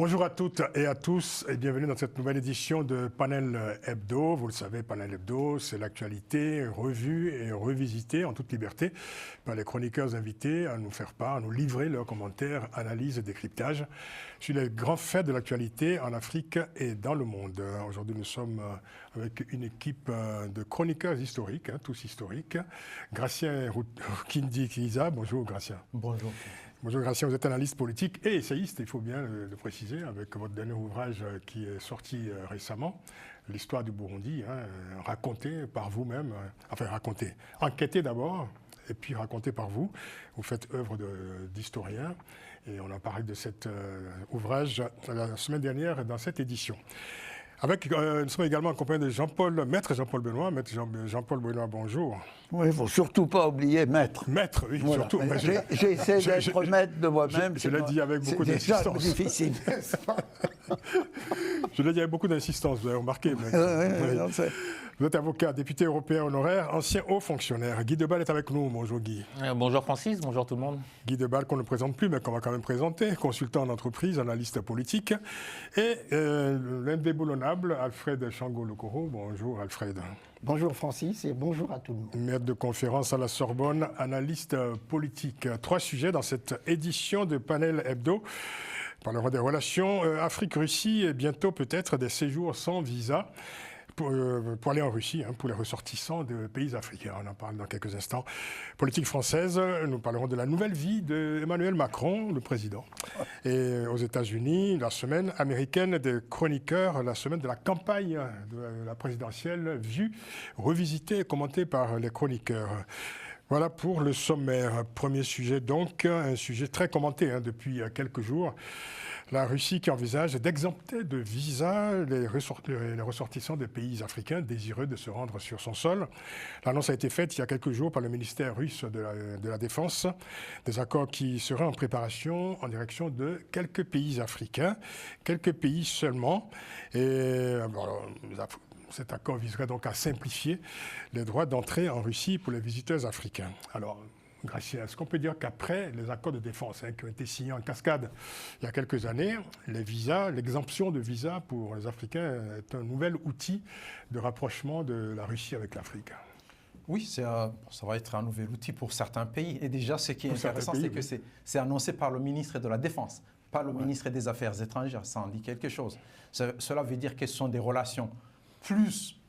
Bonjour à toutes et à tous et bienvenue dans cette nouvelle édition de Panel Hebdo. Vous le savez, Panel Hebdo, c'est l'actualité revue et revisitée en toute liberté par les chroniqueurs invités à nous faire part, à nous livrer leurs commentaires, analyses et décryptages sur les grands faits de l'actualité en Afrique et dans le monde. Aujourd'hui, nous sommes avec une équipe de chroniqueurs historiques, tous historiques. Gratien Kindi Kiza, bonjour Gratien. Bonjour. Bonjour Gratien, vous êtes analyste politique et essayiste, il faut bien le préciser, avec votre dernier ouvrage qui est sorti récemment, l'histoire du Burundi, raconté par vous-même, enquêté d'abord, et puis raconté par vous. Vous faites œuvre d'historien, et on a parlé de cet ouvrage la semaine dernière dans cette édition. Nous sommes également accompagnés de Maître Jean-Paul Benoît. Maître Jean-Paul Benoît, bonjour. Oui, il ne faut surtout pas oublier maître. Maître, oui, voilà. surtout. J'ai essayé d'être maître de moi-même. Je l'ai dit avec beaucoup d'insistance. C'est difficile. Je l'ai dit avec beaucoup d'insistance, vous avez remarqué. Vous êtes avocat, député européen honoraire, ancien haut fonctionnaire. Guy Debal est avec nous. Bonjour Guy. Bonjour Francis, bonjour tout le monde. Guy Debal, qu'on ne présente plus, mais qu'on va quand même présenter, consultant en entreprise, analyste politique. Et l'indéboulonnable Alfred Chango-Lokoro. Bonjour Alfred. Bonjour Francis et bonjour à tout le monde. Maître de conférence à la Sorbonne, analyste politique. 3 sujets dans cette édition de Panel Hebdo. On parlera des relations Afrique-Russie et bientôt peut-être des séjours sans visa pour aller en Russie, pour les ressortissants de pays africains. On en parle dans quelques instants. Politique française, nous parlerons de la nouvelle vie d'Emmanuel Macron, le président. Et aux États-Unis, la semaine américaine des chroniqueurs, la semaine de la campagne de la présidentielle, vue, revisitée et commentée par les chroniqueurs. Voilà pour le sommaire. Premier sujet donc, un sujet très commenté depuis quelques jours. La Russie qui envisage d'exempter de visa les ressortissants des pays africains désireux de se rendre sur son sol. L'annonce a été faite il y a quelques jours par le ministère russe de la Défense. Des accords qui seraient en préparation en direction de quelques pays africains, quelques pays seulement. Et cet accord viserait donc à simplifier les droits d'entrée en Russie pour les visiteurs africains. Alors, Gratien, est-ce qu'on peut dire qu'après les accords de défense qui ont été signés en cascade il y a quelques années, les visas, l'exemption de visa pour les Africains est un nouvel outil de rapprochement de la Russie avec l'Afrique? Oui, ça va être un nouvel outil pour certains pays. Et déjà, ce qui est intéressant, c'est que c'est annoncé par le ministre de la Défense, pas le ministre des Affaires étrangères. Ça en dit quelque chose. Cela veut dire que ce sont des relations plus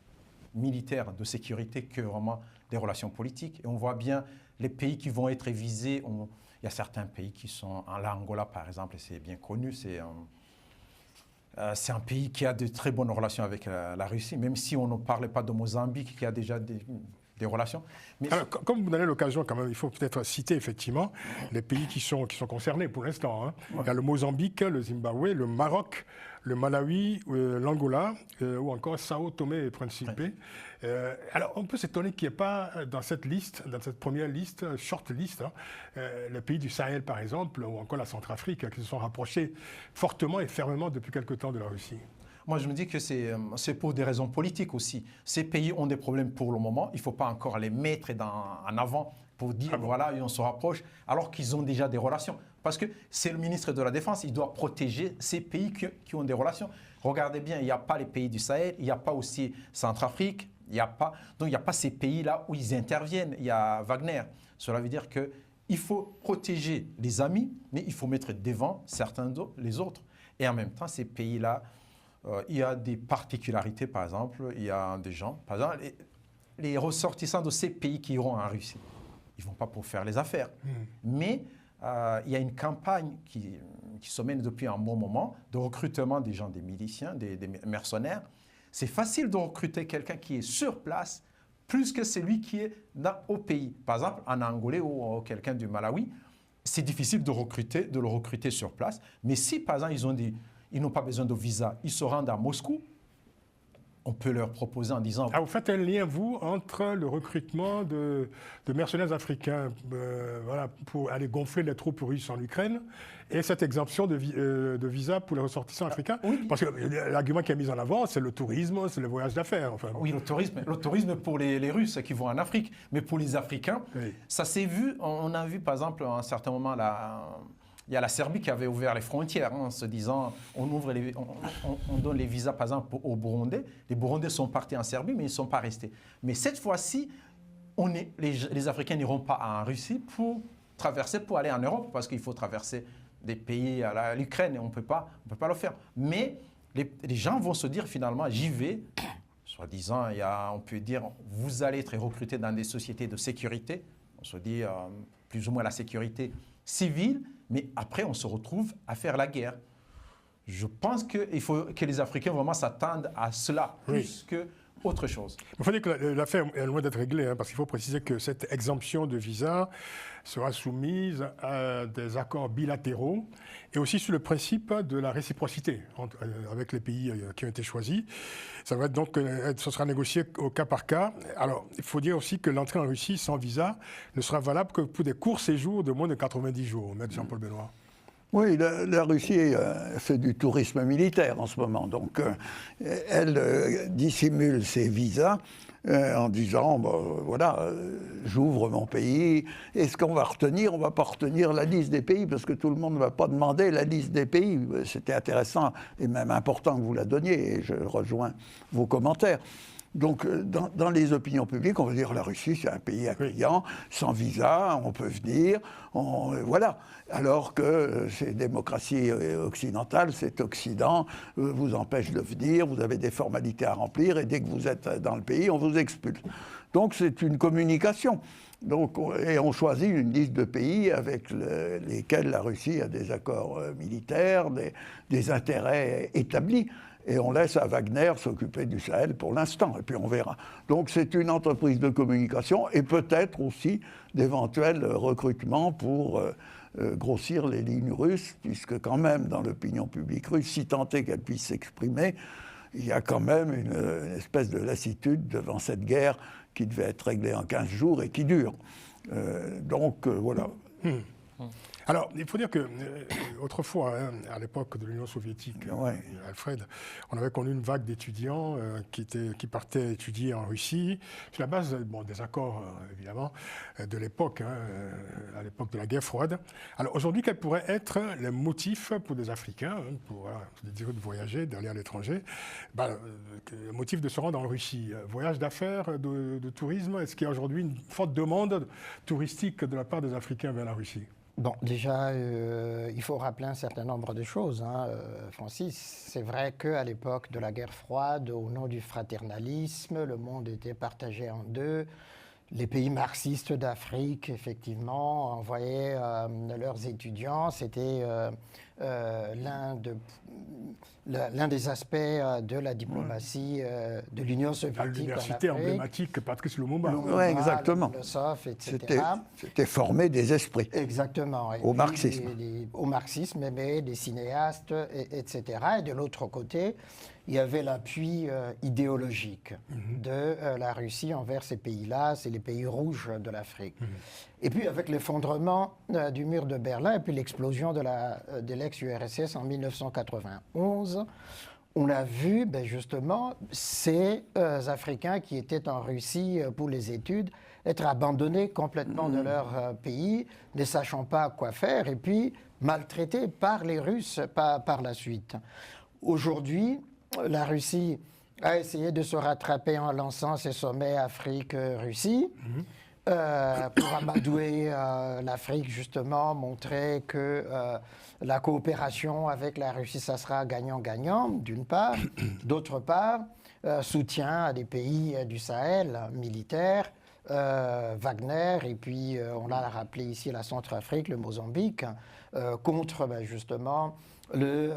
militaires de sécurité que vraiment des relations politiques. Et on voit bien les pays qui vont être visés. Il y a certains pays qui sont, l'Angola par exemple, c'est bien connu, c'est un pays qui a de très bonnes relations avec la Russie, même si on ne parlait pas de Mozambique qui a déjà des relations. Mais alors, comme vous donnez l'occasion quand même, il faut peut-être citer effectivement les pays qui sont concernés pour l'instant. Ouais. Il y a le Mozambique, le Zimbabwe, le Maroc, le Malawi, l'Angola ou encore Sao Tomé et Principe. Ouais. Alors on peut s'étonner qu'il n'y ait pas dans cette liste, dans cette première liste, short list, les pays du Sahel par exemple, ou encore la Centrafrique, qui se sont rapprochés fortement et fermement depuis quelque temps de la Russie. Moi, je me dis que c'est pour des raisons politiques aussi. Ces pays ont des problèmes pour le moment. Il ne faut pas encore les mettre en avant pour dire, voilà, on se rapproche, alors qu'ils ont déjà des relations. Parce que c'est le ministre de la Défense, il doit protéger ces pays qui ont des relations. Regardez bien, il n'y a pas les pays du Sahel, il n'y a pas aussi Centrafrique, donc il n'y a pas ces pays-là où ils interviennent. Il y a Wagner. Cela veut dire qu'il faut protéger les amis, mais il faut mettre devant les autres. Et en même temps, ces pays-là, il y a des particularités, par exemple, il y a des gens, par exemple, les ressortissants de ces pays qui iront en Russie, ils ne vont pas pour faire les affaires. Mais il y a une campagne qui se mène depuis un bon moment de recrutement des gens, des miliciens, des mercenaires. C'est facile de recruter quelqu'un qui est sur place plus que celui qui est au pays. Par exemple, en Angolais ou quelqu'un du Malawi, c'est difficile de le recruter sur place. Mais si, par exemple, ils n'ont pas besoin de visa, ils se rendent à Moscou, on peut leur proposer en disant... Ah, vous faites un lien, vous, entre le recrutement de mercenaires africains pour aller gonfler les troupes russes en Ukraine et cette exemption de visa pour les ressortissants africains? Oui. Parce que l'argument qui est mis en avant, c'est le tourisme, c'est le voyage d'affaires. Enfin, oui, le tourisme pour les Russes qui vont en Afrique, mais pour les Africains, ça s'est vu, on a vu par exemple à un certain moment Il y a la Serbie qui avait ouvert les frontières en se disant on donne les visas par exemple aux Burundais. Les Burundais sont partis en Serbie mais ils ne sont pas restés. Mais cette fois-ci, les Africains n'iront pas en Russie pour traverser, pour aller en Europe parce qu'il faut traverser des pays à l'Ukraine et on ne peut pas le faire. Mais les gens vont se dire finalement j'y vais. Soi-disant, on peut dire vous allez être recrutés dans des sociétés de sécurité. On se dit plus ou moins la sécurité civile. Mais après, on se retrouve à faire la guerre. Je pense qu'il faut que les Africains vraiment s'attendent à cela, plus qu'autre chose. Il faut dire que l'affaire est loin d'être réglée, parce qu'il faut préciser que cette exemption de visa sera soumise à des accords bilatéraux et aussi sur le principe de la réciprocité avec les pays qui ont été choisis. Ça va être donc, ce sera négocié au cas par cas. Alors, il faut dire aussi que l'entrée en Russie sans visa ne sera valable que pour des courts séjours de moins de 90 jours, Maître Jean-Paul Benoît. Oui, la Russie fait du tourisme militaire en ce moment. Donc, elle dissimule ses visas en disant, voilà, j'ouvre mon pays. Et ce qu'on va retenir, on ne va pas retenir la liste des pays, parce que tout le monde ne va pas demander la liste des pays. C'était intéressant et même important que vous la donniez, et je rejoins vos commentaires. Donc, dans les opinions publiques, on va dire que la Russie, c'est un pays accueillant, sans visa, on peut venir, voilà. Alors que ces démocraties occidentales, cet Occident vous empêche de venir, vous avez des formalités à remplir, et dès que vous êtes dans le pays, on vous expulse. Donc, c'est une communication. Donc, et on choisit une liste de pays avec lesquels la Russie a des accords militaires, des intérêts établis. Et on laisse à Wagner s'occuper du Sahel pour l'instant, et puis on verra. Donc c'est une entreprise de communication et peut-être aussi d'éventuels recrutements pour grossir les lignes russes, puisque quand même dans l'opinion publique russe, si tant est qu'elle puisse s'exprimer, il y a quand même une espèce de lassitude devant cette guerre qui devait être réglée en 15 jours et qui dure. Voilà. Alors, il faut dire que autrefois, à l'époque de l'Union soviétique, Alfred, on avait connu une vague d'étudiants qui partaient étudier en Russie, sur la base des accords, évidemment, de l'époque, à l'époque de la guerre froide. Alors aujourd'hui, quels pourraient être les motifs pour des Africains, pour désirer de voyager, d'aller à l'étranger, le motif de se rendre en Russie? Voyage d'affaires, de tourisme, est-ce qu'il y a aujourd'hui une forte demande touristique de la part des Africains vers la Russie? Bon, déjà, il faut rappeler un certain nombre de choses, Francis. C'est vrai qu'à l'époque de la guerre froide, au nom du fraternalisme, le monde était partagé en deux. Les pays marxistes d'Afrique, effectivement, envoyaient leurs étudiants. C'était l'un des aspects de la diplomatie de l'Union soviétique. L'université emblématique, Patrice Lumumba. Oui, exactement. Le SOF, etc. C'était former des esprits. Exactement. Au marxisme. Au marxisme, mais des cinéastes, etc. Et de l'autre côté, il y avait l'appui idéologique de la Russie envers ces pays-là, c'est les pays rouges de l'Afrique. Et puis avec l'effondrement du mur de Berlin et puis l'explosion de l'ex-URSS en 1991, on a vu justement ces Africains qui étaient en Russie pour les études être abandonnés complètement de leur pays, ne sachant pas quoi faire, et puis maltraités par les Russes par la suite. Aujourd'hui, la Russie a essayé de se rattraper en lançant ses sommets Afrique-Russie pour amadouer l'Afrique, justement, montrer que la coopération avec la Russie, ça sera gagnant-gagnant, d'une part. D'autre part, soutien à des pays du Sahel militaires, Wagner, et puis on l'a rappelé ici, la Centrafrique, le Mozambique, contre justement le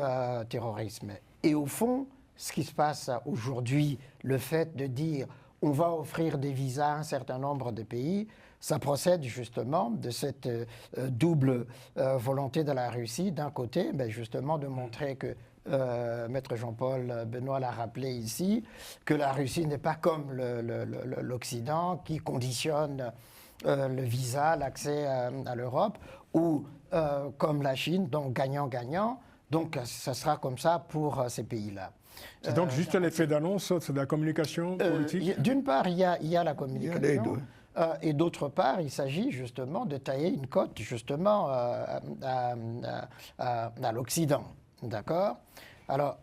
terrorisme. Et au fond, ce qui se passe aujourd'hui, le fait de dire on va offrir des visas à un certain nombre de pays, ça procède justement de cette double volonté de la Russie, d'un côté, justement de montrer que, Maître Jean-Paul Benoît l'a rappelé ici, que la Russie n'est pas comme l'Occident qui conditionne le visa, l'accès à l'Europe, ou comme la Chine, donc gagnant-gagnant. Donc ça sera comme ça pour ces pays-là. C'est donc juste un effet d'annonce, c'est de la communication politique? D'une part, il y a la communication. Il y a les deux. Et d'autre part, il s'agit justement de tailler une cote justement à l'Occident. D'accord? Alors,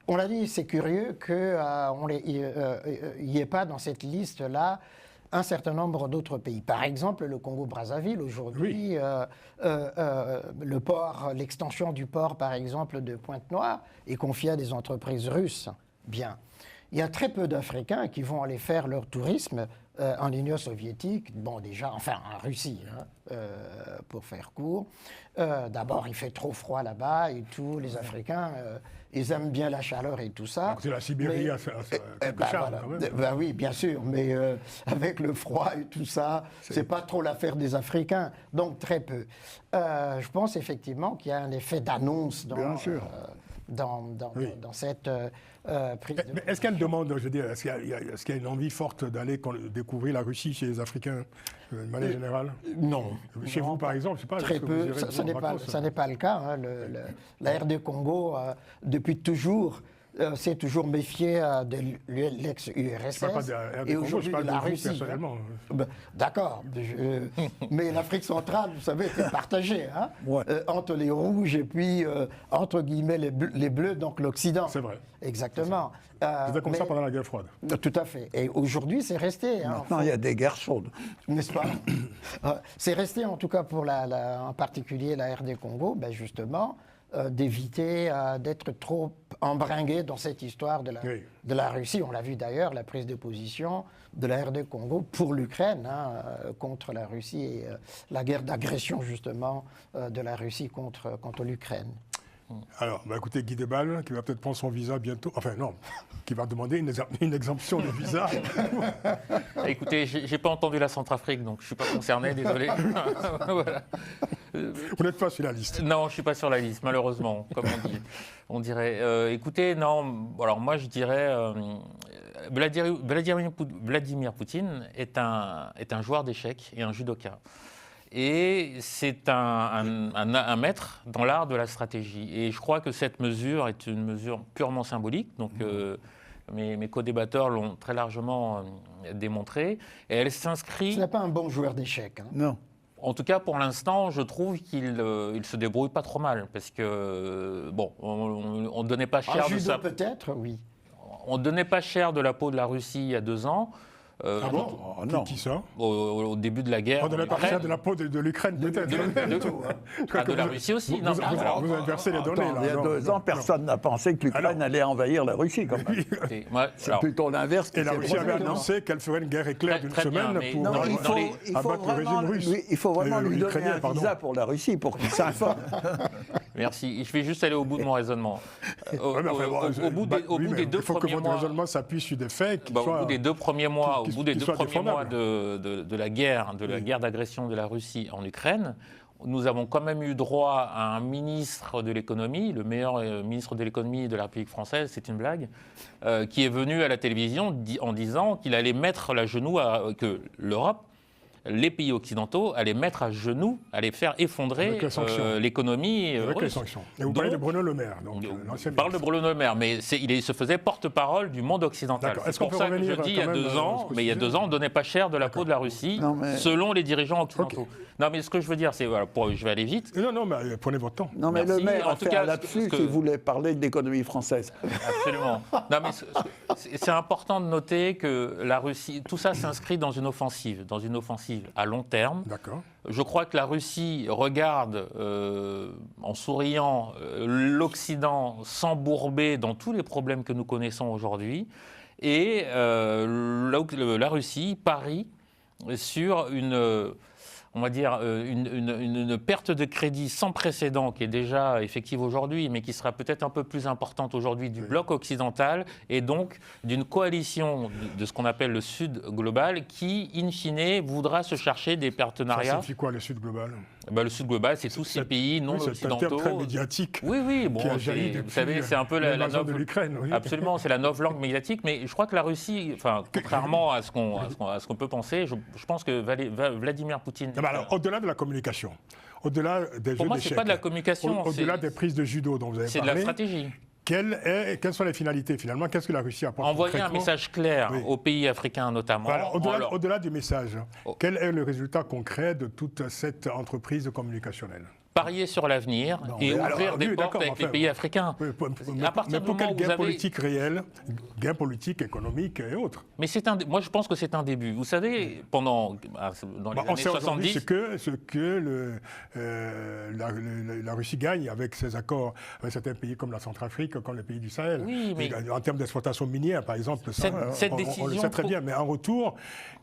on l'a dit, c'est curieux qu'il n'y ait pas dans cette liste-là un certain nombre d'autres pays. Par exemple, le Congo-Brazzaville, aujourd'hui, le port, l'extension du port, par exemple, de Pointe-Noire est confiée à des entreprises russes. Bien. Il y a très peu d'Africains qui vont aller faire leur tourisme en Union soviétique, bon déjà, enfin en Russie, hein, pour faire court. D'abord, il fait trop froid là-bas et tout, les Africains, ils aiment bien la chaleur et tout ça. C'est la Sibérie a quelque charme voilà. quand même. Ben oui, bien sûr, mais avec le froid et tout ça, c'est pas trop l'affaire des Africains, donc très peu. Je pense effectivement qu'il y a un effet d'annonce dans cette prise de... Mais est-ce qu'il y a une demande, je veux dire, est-ce qu'il y a une envie forte d'aller découvrir la Russie chez les Africains, de manière générale? Non. Chez vous, par exemple, je sais pas. Très peu. Ça n'est pas le cas. Hein. La RD Congo, depuis toujours, s'est toujours méfié de l'ex-URSS. Et aujourd'hui, de la Russie. Personnellement. Ben, d'accord. Mais l'Afrique centrale, vous savez, est partagée. Hein, entre les rouges et puis, entre guillemets, les bleus, donc l'Occident. C'est vrai. Exactement. C'était comme ça pendant la guerre froide. Tout à fait. Et aujourd'hui, c'est resté. Maintenant, il y a des guerres chaudes. N'est-ce pas? C'est resté, en tout cas, pour en particulier la RD Congo, ben justement, d'éviter d'être trop embringué dans cette histoire de la Russie. On l'a vu d'ailleurs, la prise de position de la RD Congo pour l'Ukraine, contre la Russie et la guerre d'agression, justement, de la Russie contre l'Ukraine. Alors, écoutez, Guy Debal, qui va peut-être prendre son visa bientôt, enfin non, qui va demander une exemption de visa. Écoutez, j'ai pas entendu la Centrafrique, donc je suis pas concerné, désolé. Voilà. Vous n'êtes pas sur la liste? Non, je suis pas sur la liste, malheureusement, comme on dirait. Écoutez, non, alors moi je dirais, Vladimir Poutine est un joueur d'échecs et un judoka. Et c'est un maître dans l'art de la stratégie. Et je crois que cette mesure est une mesure purement symbolique. Donc, mes co-débatteurs l'ont très largement démontré. Et elle s'inscrit... Ce n'est pas un bon joueur d'échecs. Hein. Non. En tout cas, pour l'instant, je trouve qu'il se débrouille pas trop mal. Parce que, bon, on ne donnait pas cher de ça. Peut-être, oui. On ne donnait pas cher de la peau de la Russie il y a 2 ans. Ah bon? Non. Qui ça? Au début de la guerre. On donnait pas cher de la peau de l'Ukraine, peut-être. De la Russie aussi. Vous inversez les données. Il y a 2 ans, personne n'a pensé que l'Ukraine allait envahir la Russie, quand même. C'est plutôt l'inverse. Et la Russie avait annoncé qu'elle ferait une guerre éclair d'une semaine pour abattre le régime russe. Il faut vraiment lui donner un visa pour la Russie, pour qu'il s'informe. Merci. Je vais juste aller au bout de mon raisonnement. Au bout des 2 il faut que premiers votre mois... raisonnement s'appuie sur des faits Au bout des 2 premiers mois, de la guerre, d'agression de la Russie en Ukraine, nous avons quand même eu droit à un ministre de l'économie, le meilleur ministre de l'économie de la République française, c'est une blague, qui est venu à la télévision en disant qu'il allait mettre à genoux, que l'Europe, les pays occidentaux allaient mettre à genoux, allaient faire effondrer l'économie avec russe. les sanctions. Et vous parlez de Bruno Le Maire. On parle de Bruno Le Maire, mais il se faisait porte-parole du monde occidental. C'est pour ça que je dis il y a 2 ans, mais il y a 2 ans, on ne donnait pas cher de la peau de la Russie, selon les dirigeants occidentaux. Non, mais ce que je veux dire, c'est, voilà, je vais aller vite. Non, mais prenez votre temps. Non, mais Merci. Le Maire En a tout fait cas, un lapsus qui voulait parler de l'économie française. Absolument. Non, mais c'est important de noter que la Russie, tout ça s'inscrit dans une offensive à long terme. D'accord. Je crois que la Russie regarde en souriant l'Occident s'embourber dans tous les problèmes que nous connaissons aujourd'hui. Et la Russie parie sur on va dire, une perte de crédit sans précédent qui est déjà effective aujourd'hui, mais qui sera peut-être un peu plus importante aujourd'hui du bloc occidental et donc d'une coalition de ce qu'on appelle le Sud global qui, in fine, voudra se chercher des partenariats. Ça signifie quoi, le Sud global? Le Sud global, c'est tous ces pays non occidentaux. C'est un terme très médiatique. Oui, bon, vous savez, c'est un peu la de l'Ukraine. Oui. Absolument, c'est la langue médiatique, mais je crois que la Russie, enfin, contrairement à ce qu'on peut penser, je pense que Vladimir Poutine... Alors, au-delà de la communication, au-delà des jeux d'échecs... Pour moi, c'est pas de la communication. Au-delà des prises de judo dont vous avez parlé... C'est de la stratégie. quelles sont les finalités finalement? Qu'est-ce que la Russie apporte Envoyer un concrètement? message clair Oui. aux pays africains notamment. Voilà, Alors, au-delà du message, quel est le résultat concret de toute cette entreprise communicationnelle? parier sur l'avenir et mais ouvrir alors, des oui, portes d'accord, avec enfin, les pays africains. Oui, À partir mais du pour moment quel où gain vous avez- politique réel, gain politique, économique et autres? Mais moi, je pense que c'est un début. Vous savez, dans les On années sait aujourd'hui 70, ce que la Russie gagne avec ses accords avec certains pays comme la Centrafrique, comme les pays du Sahel. Oui, mais- En termes d'exploitation minière, par exemple, ça, Cette on le décision sait très faut- bien. Mais en retour,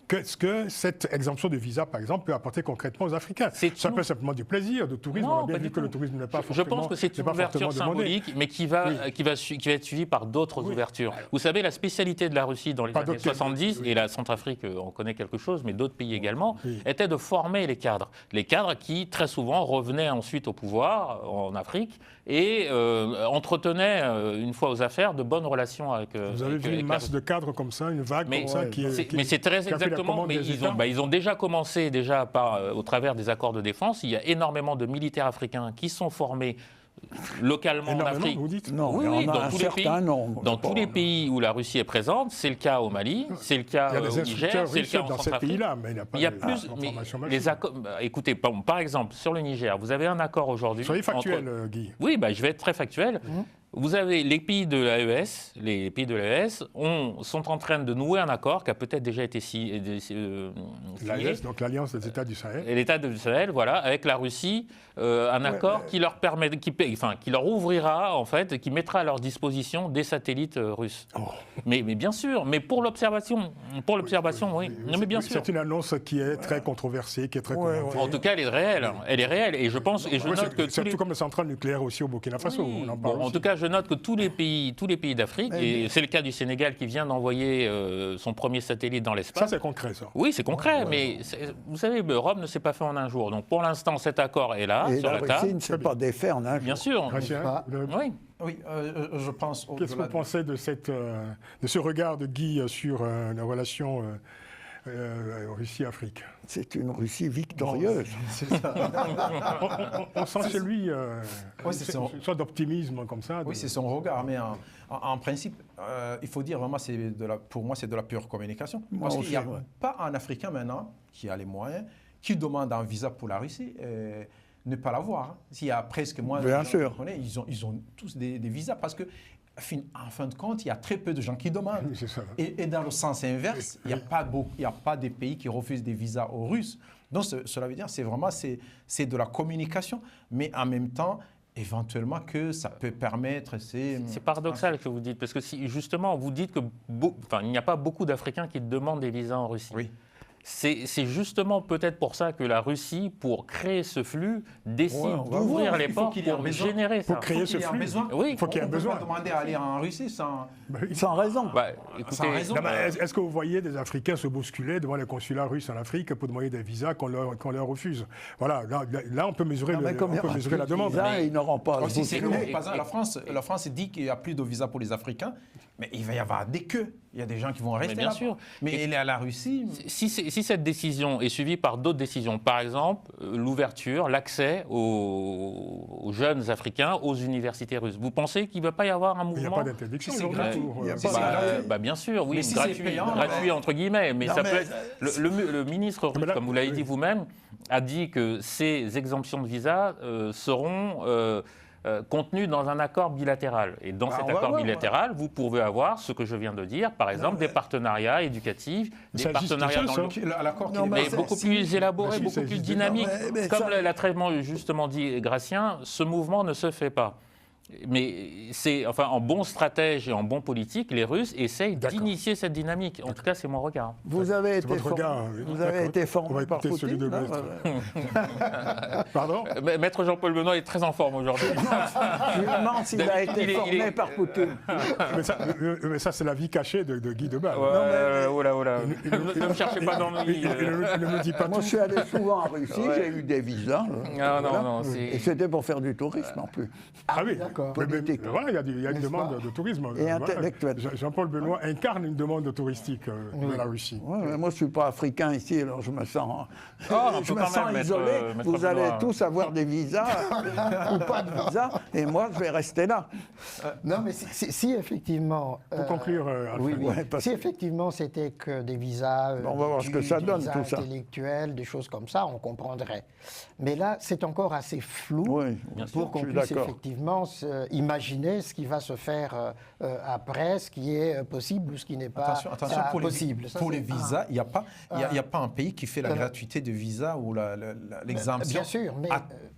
qu'est-ce que cette exemption de visa, par exemple, peut apporter concrètement aux Africains? C'est Ça tout. peut simplement du plaisir, du tourisme. Non, on a bien pas vu du que le tout. tourisme n'est pas Je fortement pense que c'est n'est une pas fortement ouverture demandé. symbolique, mais qui va être suivie par d'autres ouvertures. Vous savez, la spécialité de la Russie dans les Pas années d'autres- 70, oui. et la Centrafrique, on connaît quelque chose, mais d'autres pays également, Oui. était de former les cadres. Les cadres qui, très souvent, revenaient ensuite au pouvoir en Afrique et entretenaient, une fois aux affaires, de bonnes relations avec Vous avez vu une masse de cadres comme ça, une vague mais comme ça qui est. mais c'est très qui a fait la exactement. commande Mais des ils ont, États. ils ont déjà commencé au travers des accords de défense. Il y a énormément de militaires africains qui sont formés localement en Énormément, Afrique. vous dites? Non, Oui, il y oui, en a dans un tous les certain pays. nombre. Dans tous les pays où la Russie est présente, c'est le cas au Mali, c'est le cas Il y a des au Niger, instructeurs c'est le russes cas en dans ces Centrafrique. pays-là, mais il n'y a pas Il y a de- plus, mais d'informations les massives. accords. Écoutez, par exemple, sur le Niger, vous avez un accord aujourd'hui. Soyez entre- factuel, Guy. Oui, je vais être très factuel. Vous avez les pays de l'AES, les pays de l'AES sont en train de nouer un accord qui a peut-être déjà été signé. L'AES, donc l'Alliance des États du Sahel. Et l'État de Sahel, voilà, avec la Russie, un accord qui leur permet, qui leur ouvrira en fait, qui mettra à leur disposition des satellites russes. Oh. Mais bien sûr, mais pour l'observation, oui. Non, mais bien Oui, sûr. C'est une annonce qui est très controversée, qui est très commentée. En tout cas, elle est réelle. Elle est réelle, et je pense, et je Oui, note que c'est tous les tout comme les centrales nucléaires aussi au Burkina Faso. Oui, On en bon, parle en aussi. tout cas, je note que tous les pays d'Afrique, et c'est le cas du Sénégal qui vient d'envoyer son premier satellite dans Ça, l'espace. c'est concret, ça. Oui, c'est concret, mais vous savez, Rome ne s'est pas fait en un jour. Donc pour l'instant, cet accord est là, Et sur la la Russie table. ne s'est pas défait en un jour. Bien sûr. Gracien, pas. Oui. Oui, je pense. qu'est-ce que vous pensez de ce regard de Guy sur la relation Russie-Afrique? C'est une Russie victorieuse. On sent chez lui Oui, c'est une sorte d'optimisme comme ça. Oui, c'est son regard, mais en principe, il faut dire vraiment, pour moi, c'est de la pure communication. Moi Parce qu'il n'y a aussi, ouais. pas un Africain maintenant qui a les moyens, qui demande un visa pour la Russie, ne pas l'avoir. Hein. S'il y a presque moins de Bien gens sûr. que je connais, ils ont tous des visas parce que, en fin de compte, il y a très peu de gens qui demandent. Oui, c'est ça. Et dans le sens inverse, il n'y a pas des pays qui refusent des visas aux Russes. Donc cela veut dire c'est de la communication, mais en même temps, éventuellement que ça peut permettre... C'est paradoxal que vous dites, parce que si justement vous dites qu'il n'y a pas beaucoup d'Africains qui demandent des visas en Russie. Oui. C'est justement peut-être pour ça que la Russie, pour créer ce flux, décide Ouais, on va d'ouvrir voir. les Il faut portes qu'il y ait un pour besoin. générer ça. Pour créer ce flux. Oui. Il faut qu'il y ait un On peut besoin. pas demander à aller en Russie sans... Sans raison. Écoutez, Sans raison. Non, mais est-ce que vous voyez des Africains se bousculer devant les consulats russes en Afrique pour demander des visas qu'on leur refuse? Voilà, là on peut mesurer, Non, mais comme il y on peut aura mesurer la plus de demande. visas, ils n'auront pas à se Aussi, c'est bousculer. que, par exemple, la France dit qu'il n'y a plus de visa pour les Africains, mais il va y avoir des queues. Il y a des gens qui vont rester bien là. sûr. Mais la Russie... si cette décision est suivie par d'autres décisions, par exemple l'ouverture, l'accès aux jeunes Africains aux universités russes, vous pensez qu'il ne va pas y avoir un Il n'y a mouvement pas d'interdiction. Si c'est aujourd'hui, gratuit. pour, Il y a pour- pas- Bien sûr, oui, Mais si gratuit, c'est payant, gratuit entre guillemets, mais Non, ça mais- peut être. Le ministre russe, Mais là- comme vous l'avez oui. dit vous-même, a dit que ces exemptions de visa seront contenues dans un accord bilatéral. Et dans Bah, cet on va accord voir, bilatéral, vous pouvez avoir ce que je viens de dire, par exemple, des partenariats éducatifs, des Ça existe partenariats déjà, dans ça. le. L'accord Non, qu'il mais Mais c'est- beaucoup si- plus élaboré, Mais si, beaucoup ça plus existe dynamique. Mais Comme ça- l'a très justement dit Gratien, ce mouvement ne se fait pas. Mais en bon stratège et en bon politique, les Russes essayent D'accord. d'initier cette dynamique. En tout cas, c'est mon regard. Vous avez été votre regard, formé, oui. vous avez D'accord. été On formé va par écouter celui Poutine. de hein, Maître. Pardon? Maître Jean-Paul Benoît est très en forme aujourd'hui. Je me demande s'il a été Il est- formé par Poutine. Mais ça, c'est la vie cachée de Guy Debal. Oh là. Ne me cherchez pas dans le lit. Il ne nous dit pas Moi, tout. je suis allé souvent en Russie, j'ai eu des visas. Non, c'est- Et c'était pour faire du tourisme en plus. Ah oui, d'accord. politique. Voilà, il y a une N'est-ce demande pas de tourisme. Et intellectuelle. Jean-Paul Benoît incarne une demande touristique de la Russie. Ouais, mais moi, je ne suis pas africain ici, alors je me sens, Ah, on je peut me quand sens même mettre, isolé. Maître Vous allez Benoît. tous avoir des visas ou pas de visas, et moi, je vais rester là. Non, mais si effectivement. Pour conclure, oui, Alfred. oui. Ouais, parce Si effectivement c'était que des visas, On va voir ce que ça des donne, visas tout ça. intellectuels, des choses comme ça, on comprendrait. Mais là, c'est encore assez flou Oui, pour qu'on je suis puisse d'accord. effectivement imaginer ce qui va se faire après, ce qui est possible ou ce qui n'est pas Attention pour possible. Ça, pour les c'est visas, il n'y a pas un pays qui fait la gratuité de visa ou l'exemption bien sûr, mais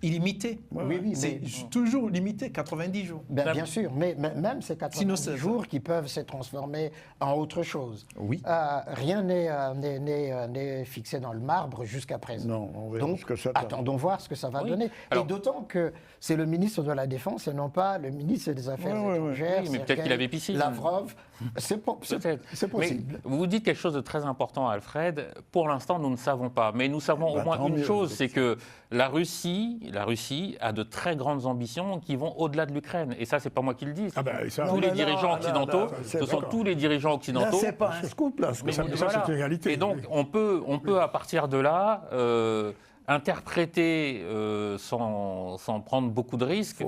illimitée. oui, c'est mais- toujours limité, 90 jours. bien sûr, mais même ces 90 Sinon, c'est- jours qui peuvent se transformer en autre chose. Oui. Rien n'est fixé dans le marbre jusqu'à présent. Non, on verra Donc, ce que ça donne. attendons voir ce que ça va Oui. donner. Alors- Et d'autant que c'est le ministre de la Défense et non pas le ministre des Affaires étrangères. Oui, mais peut-être qu'il avait piscine. Lavrov, c'est Peut-être. possible. Mais vous dites quelque chose de très important, Alfred. Pour l'instant, nous ne savons pas. Mais nous savons au moins tant une mieux, chose, c'est que la Russie a de très grandes ambitions qui vont au-delà de l'Ukraine. Et ça, c'est pas moi qui le dis. Ah ben, ça- tous Non, les mais dirigeants non, occidentaux, non, ce c'est sont d'accord. tous les dirigeants Là, occidentaux. c'est pas un scoop, là. ce que Mais ça- vous mais dites. ça, c'est une réalité. Et donc, on peut à partir de là interpréter, sans prendre beaucoup de risques,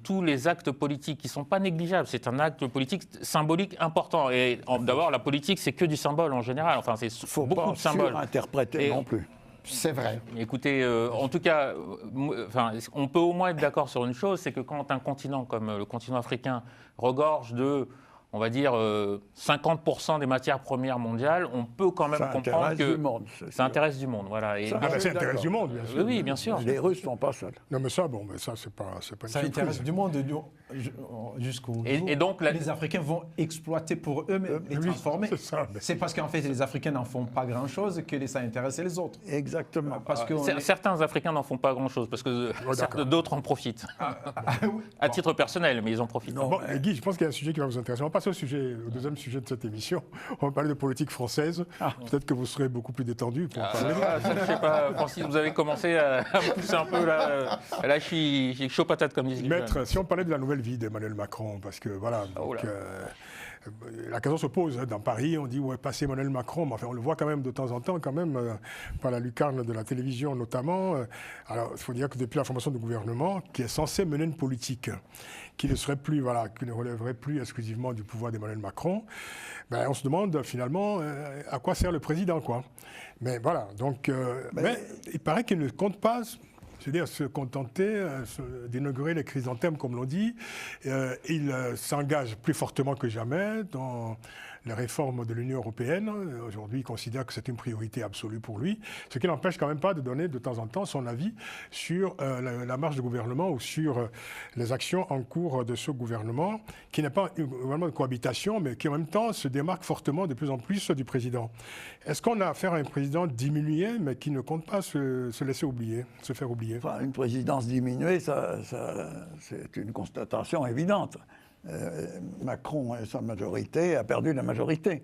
tous les actes politiques qui ne sont pas négligeables. C'est un acte politique symbolique important. Et d'abord, la politique, c'est que du symbole en général. Enfin, c'est Faut beaucoup pas de symboles. surinterpréter Et- non plus. C'est vrai. Écoutez, en tout cas, on peut au moins être d'accord sur une chose, c'est que quand un continent comme le continent africain regorge de, on va dire, 50% des matières premières mondiales, on peut quand même Ça comprendre intéresse que du monde. c'est ça sûr. intéresse du monde. Voilà. Et Ça, Ah ben, oui, ça intéresse d'accord. du monde, bien sûr. oui, bien sûr. Les Russes sont pas seuls. Non, mais ça, bon, mais ça, c'est pas une Ça surprise. intéresse du monde jusqu'au jour Et donc, la- les Africains vont exploiter pour eux-mêmes, les oui, transformer. c'est ça, mais- C'est parce qu'en fait, les Africains n'en font pas grand-chose que ça intéresse les autres. Exactement. Parce que Certains Africains n'en font pas grand-chose, parce que d'accord. d'autres en profitent. À titre personnel, mais ils en profitent. Bon, mais Guy, je pense qu'il y a un sujet qui va vous intéresser. On va passer au deuxième sujet de cette émission. On va parler de politique française. Peut-être que vous serez beaucoup plus détendu pour en parler. Ça, je sais pas, Francis, vous avez commencé à me pousser un peu là. Là, je suis chaud patate, comme disent les jeunes. Maître, si on parlait de la nouvelle vie d'Emmanuel Macron, parce que voilà, Oh donc, là. la question se pose. Dans Paris, on dit ouais, passer Emmanuel Macron, mais enfin, on le voit quand même de temps en temps, quand même, par la lucarne de la télévision notamment. Alors, il faut dire que depuis la formation du gouvernement, qui est censé mener une politique qui ne serait plus, voilà, qui ne relèverait plus exclusivement du pouvoir d'Emmanuel Macron, ben, on se demande finalement à quoi sert le président, quoi. Mais voilà, donc, mais il paraît qu'il ne compte pas. C'est-à-dire se contenter d'inaugurer les chrysanthèmes, comme l'on dit. Il s'engage plus fortement que jamais dans les réformes de l'Union européenne. Aujourd'hui, il considère que c'est une priorité absolue pour lui, ce qui n'empêche quand même pas de donner de temps en temps son avis sur la marche du gouvernement ou sur les actions en cours de ce gouvernement, qui n'est pas un gouvernement de cohabitation, mais qui en même temps se démarque fortement de plus en plus du président. Est-ce qu'on a affaire à un président diminué, mais qui ne compte pas se laisser oublier, se faire oublier? Enfin, une présidence diminuée, c'est une constatation évidente. Macron et sa majorité a perdu la majorité.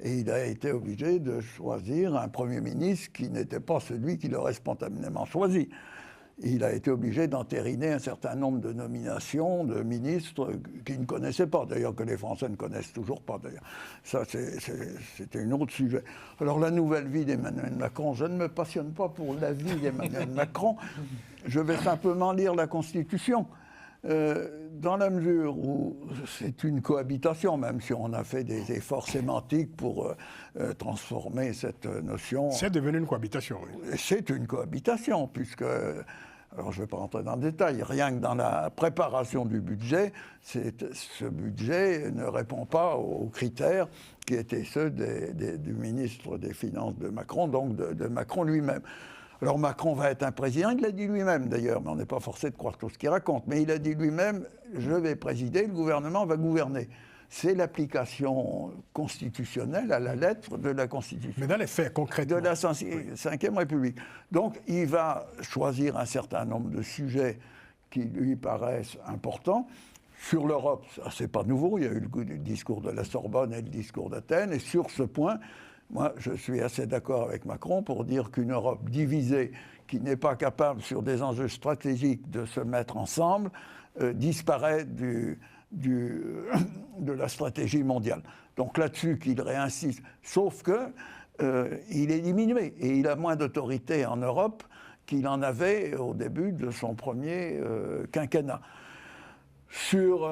Et il a été obligé de choisir un Premier ministre qui n'était pas celui qu'il aurait spontanément choisi. Il a été obligé d'entériner un certain nombre de nominations de ministres qu'il ne connaissait pas, d'ailleurs que les Français ne connaissent toujours pas, d'ailleurs. Ça, c'était un autre sujet. Alors, la nouvelle vie d'Emmanuel Macron, je ne me passionne pas pour la vie d'Emmanuel Macron, je vais simplement lire la Constitution. Dans la mesure où c'est une cohabitation, même si on a fait des efforts sémantiques pour transformer cette notion. C'est devenu une cohabitation, oui. C'est une cohabitation, puisque, alors je ne vais pas rentrer dans le détail, rien que dans la préparation du budget, ce budget ne répond pas aux critères qui étaient ceux du ministre des Finances de Macron, donc de Macron lui-même. Alors Macron va être un président, il l'a dit lui-même d'ailleurs, mais on n'est pas forcé de croire tout ce qu'il raconte, mais il a dit lui-même, je vais présider, le gouvernement va gouverner. C'est l'application constitutionnelle à la lettre de la Constitution. Mais dans les faits, De concrètement. la Ve République. Donc il va choisir un certain nombre de sujets qui lui paraissent importants. Sur l'Europe, ça c'est pas nouveau, il y a eu le discours de la Sorbonne et le discours d'Athènes, et sur ce point, Moi, je suis assez d'accord avec Macron pour dire qu'une Europe divisée, qui n'est pas capable sur des enjeux stratégiques de se mettre ensemble, disparaît de la stratégie mondiale. Donc là-dessus qu'il réinsiste, sauf que il est diminué et il a moins d'autorité en Europe qu'il en avait au début de son premier quinquennat. Sur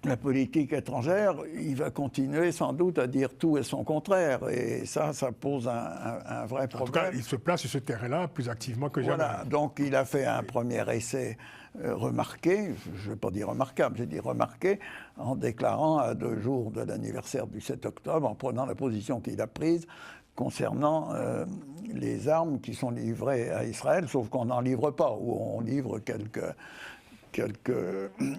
la politique étrangère, il va continuer sans doute à dire tout et son contraire. Et ça pose un vrai problème. En tout cas, il se place sur ce terrain-là plus activement que jamais. Voilà, donc il a fait un premier essai remarqué, je ne vais pas dire remarquable, j'ai dit remarqué, en déclarant à 2 jours de l'anniversaire du 7 octobre, en prenant la position qu'il a prise concernant les armes qui sont livrées à Israël, sauf qu'on n'en livre pas, ou on livre quelques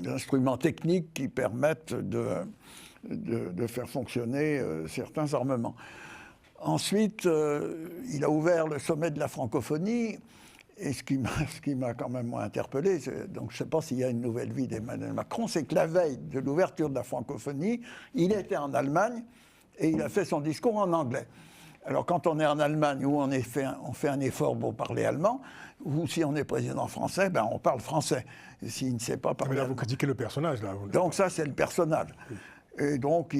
instruments techniques qui permettent de faire fonctionner certains armements. Ensuite, il a ouvert le sommet de la francophonie, et ce qui m'a quand même interpellé, donc je ne sais pas s'il y a une nouvelle vie d'Emmanuel Macron, c'est que la veille de l'ouverture de la francophonie, il était en Allemagne et il a fait son discours en anglais. Alors quand on est en Allemagne où on fait un effort pour parler allemand, ou si on est président français, ben on parle français. S'il ne sait pas parler Mais là, allemand. vous critiquez le personnage, là. Donc ça, c'est le personnage. Et donc,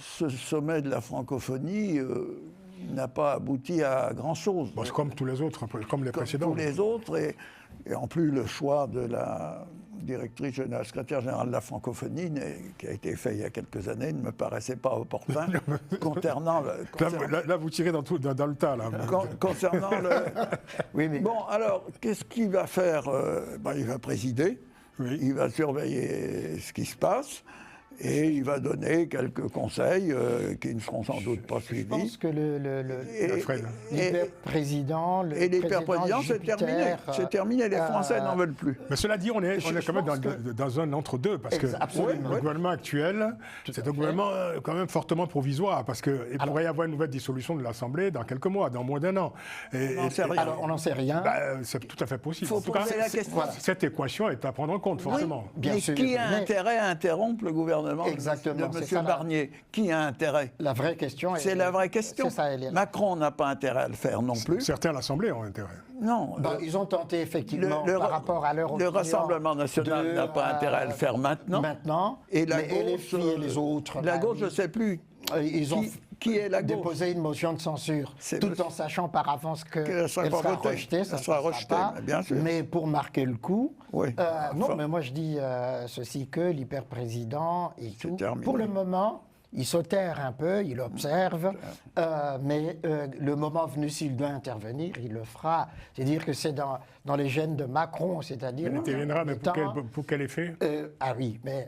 ce sommet de la francophonie n'a pas abouti à grand-chose. Bon, c'est comme tous les autres, comme les précédents. Tous les autres, et en plus, le choix de la directrice générale, secrétaire générale de la francophonie, qui a été fait il y a quelques années, ne me paraissait pas opportun concernant... Là, vous tirez dans le tas, là. Concernant le... Oui, mais... Bon, alors, qu'est-ce qu'il va faire? Il va présider, il va surveiller ce qui se passe, et il va donner quelques conseils qui ne seront sans doute pas suivis. Je pense que l'hyper-président... Et l'hyper-président, c'est terminé. C'est terminé, les Français n'en veulent plus. Mais cela dit, on est quand même dans un entre-deux, parce que le gouvernement actuel, c'est un gouvernement quand même fortement provisoire, parce qu'il pourrait y avoir une nouvelle dissolution de l'Assemblée dans quelques mois, dans moins d'1 an. Alors, on n'en sait rien. C'est tout à fait possible. Faut En tout cas, poser la question. cette équation est à prendre en compte, forcément. Bien Mais sûr. qui a intérêt à interrompre le gouvernement Exactement, de c'est M. ça, Barnier? Qui a intérêt? La vraie question... C'est la vraie question. C'est ça, elle est là. Macron n'a pas intérêt à le faire non plus. Certains à l'Assemblée ont intérêt. Non. Ils ont tenté effectivement par rapport à leur Le opinion Rassemblement national n'a pas intérêt à le faire maintenant. Et la mais gauche, et les autres... La gauche, je ne sais plus. Ils ont Qui est la gauche? déposé une motion de censure, tout en sachant par avance qu'elle sera rejetée. Ça sera rejeté, bien sûr. Mais pour marquer le coup, Oui. non, mais moi je dis ceci que l'hyper-président et tout, terminé. pour le moment, il s'autère un peu, il observe, mais le moment venu, s'il doit intervenir, il le fera. C'est-à-dire que c'est dans les gènes de Macron, c'est-à-dire... Il interviendra, mais pour quel effet? Ah oui, mais...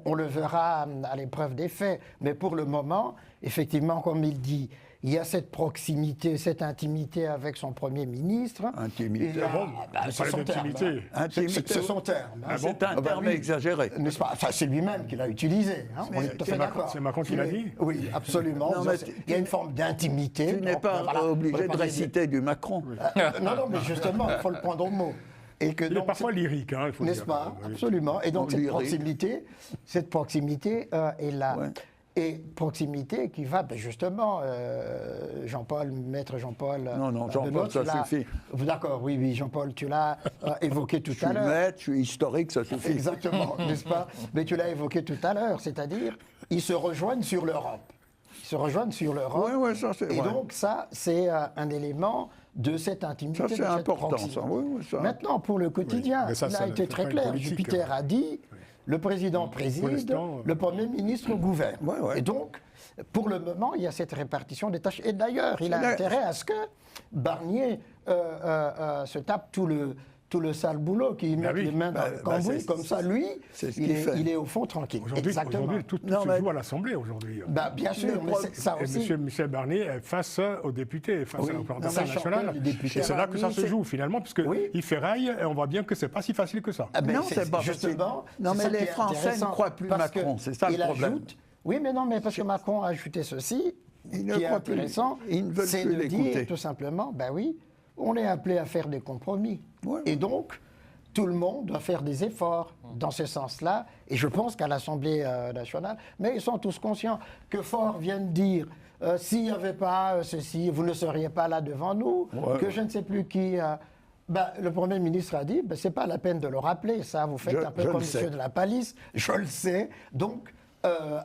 on le verra à l'épreuve des faits. Mais pour le moment, effectivement, comme il dit, il y a cette proximité, cette intimité avec son Premier ministre. Intimité. Vous parlez d'intimité. C'est son terme. C'est un terme exagéré. N'est-ce pas? Enfin, c'est lui-même qui l'a utilisé. Hein, on est tout à fait d'accord. C'est Macron qui l'a dit? Oui, absolument. Non, mais il y a une forme d'intimité. Tu n'es pas obligé de réciter du Macron. Non, mais justement, il faut le prendre au mot. Et que Il est parfois lyrique, il faut dire. N'est-ce pas? Absolument. Et donc cette proximité est là. Ouais. Et proximité qui va, justement, Maître Jean-Paul... Non, Jean-Paul, ça suffit. D'accord, oui, Jean-Paul, tu l'as évoqué tout à l'heure. Maître, je suis historique, ça suffit. Exactement, n'est-ce pas? Mais tu l'as évoqué tout à l'heure, c'est-à-dire, ils se rejoignent sur l'Europe. Oui, ça c'est vrai. Et donc ça, c'est un élément de cette intimité. Ça c'est important, ça. Oui, ça. Maintenant, pour le quotidien, Oui, il a été très clair. Jupiter a dit, le président préside, le Premier ministre gouverne. Ouais. Et donc, pour le moment, il y a cette répartition des tâches. Et d'ailleurs, il a intérêt à ce que Barnier se tape tout le sale boulot, qui met les mains dans le cambouis, comme ça, lui, il est au fond tranquille. Aujourd'hui, tout se joue à l'Assemblée, aujourd'hui. Bien sûr, mais ça aussi... Et M. Michel Barnier est face aux députés, face à la représentation nationale. Et c'est là que ça se joue, finalement, parce qu'il ferraille, et on voit bien que c'est pas si facile que ça. Non, c'est pas justement. Non, mais les Français ne croient plus Macron, c'est ça le problème. Oui, mais non, mais parce que Macron a ajouté ceci, qui est intéressant, c'est de dire tout simplement, on est appelé à faire des compromis. Et donc, tout le monde doit faire des efforts dans ce sens-là. Et je pense qu'à l'Assemblée nationale, mais ils sont tous conscients que Faure vient de dire s'il n'y avait pas ceci, vous ne seriez pas là devant nous, que je ne sais plus qui... le Premier ministre a dit, ce n'est pas la peine de le rappeler, ça, vous faites un peu comme monsieur de la palisse, je le sais, donc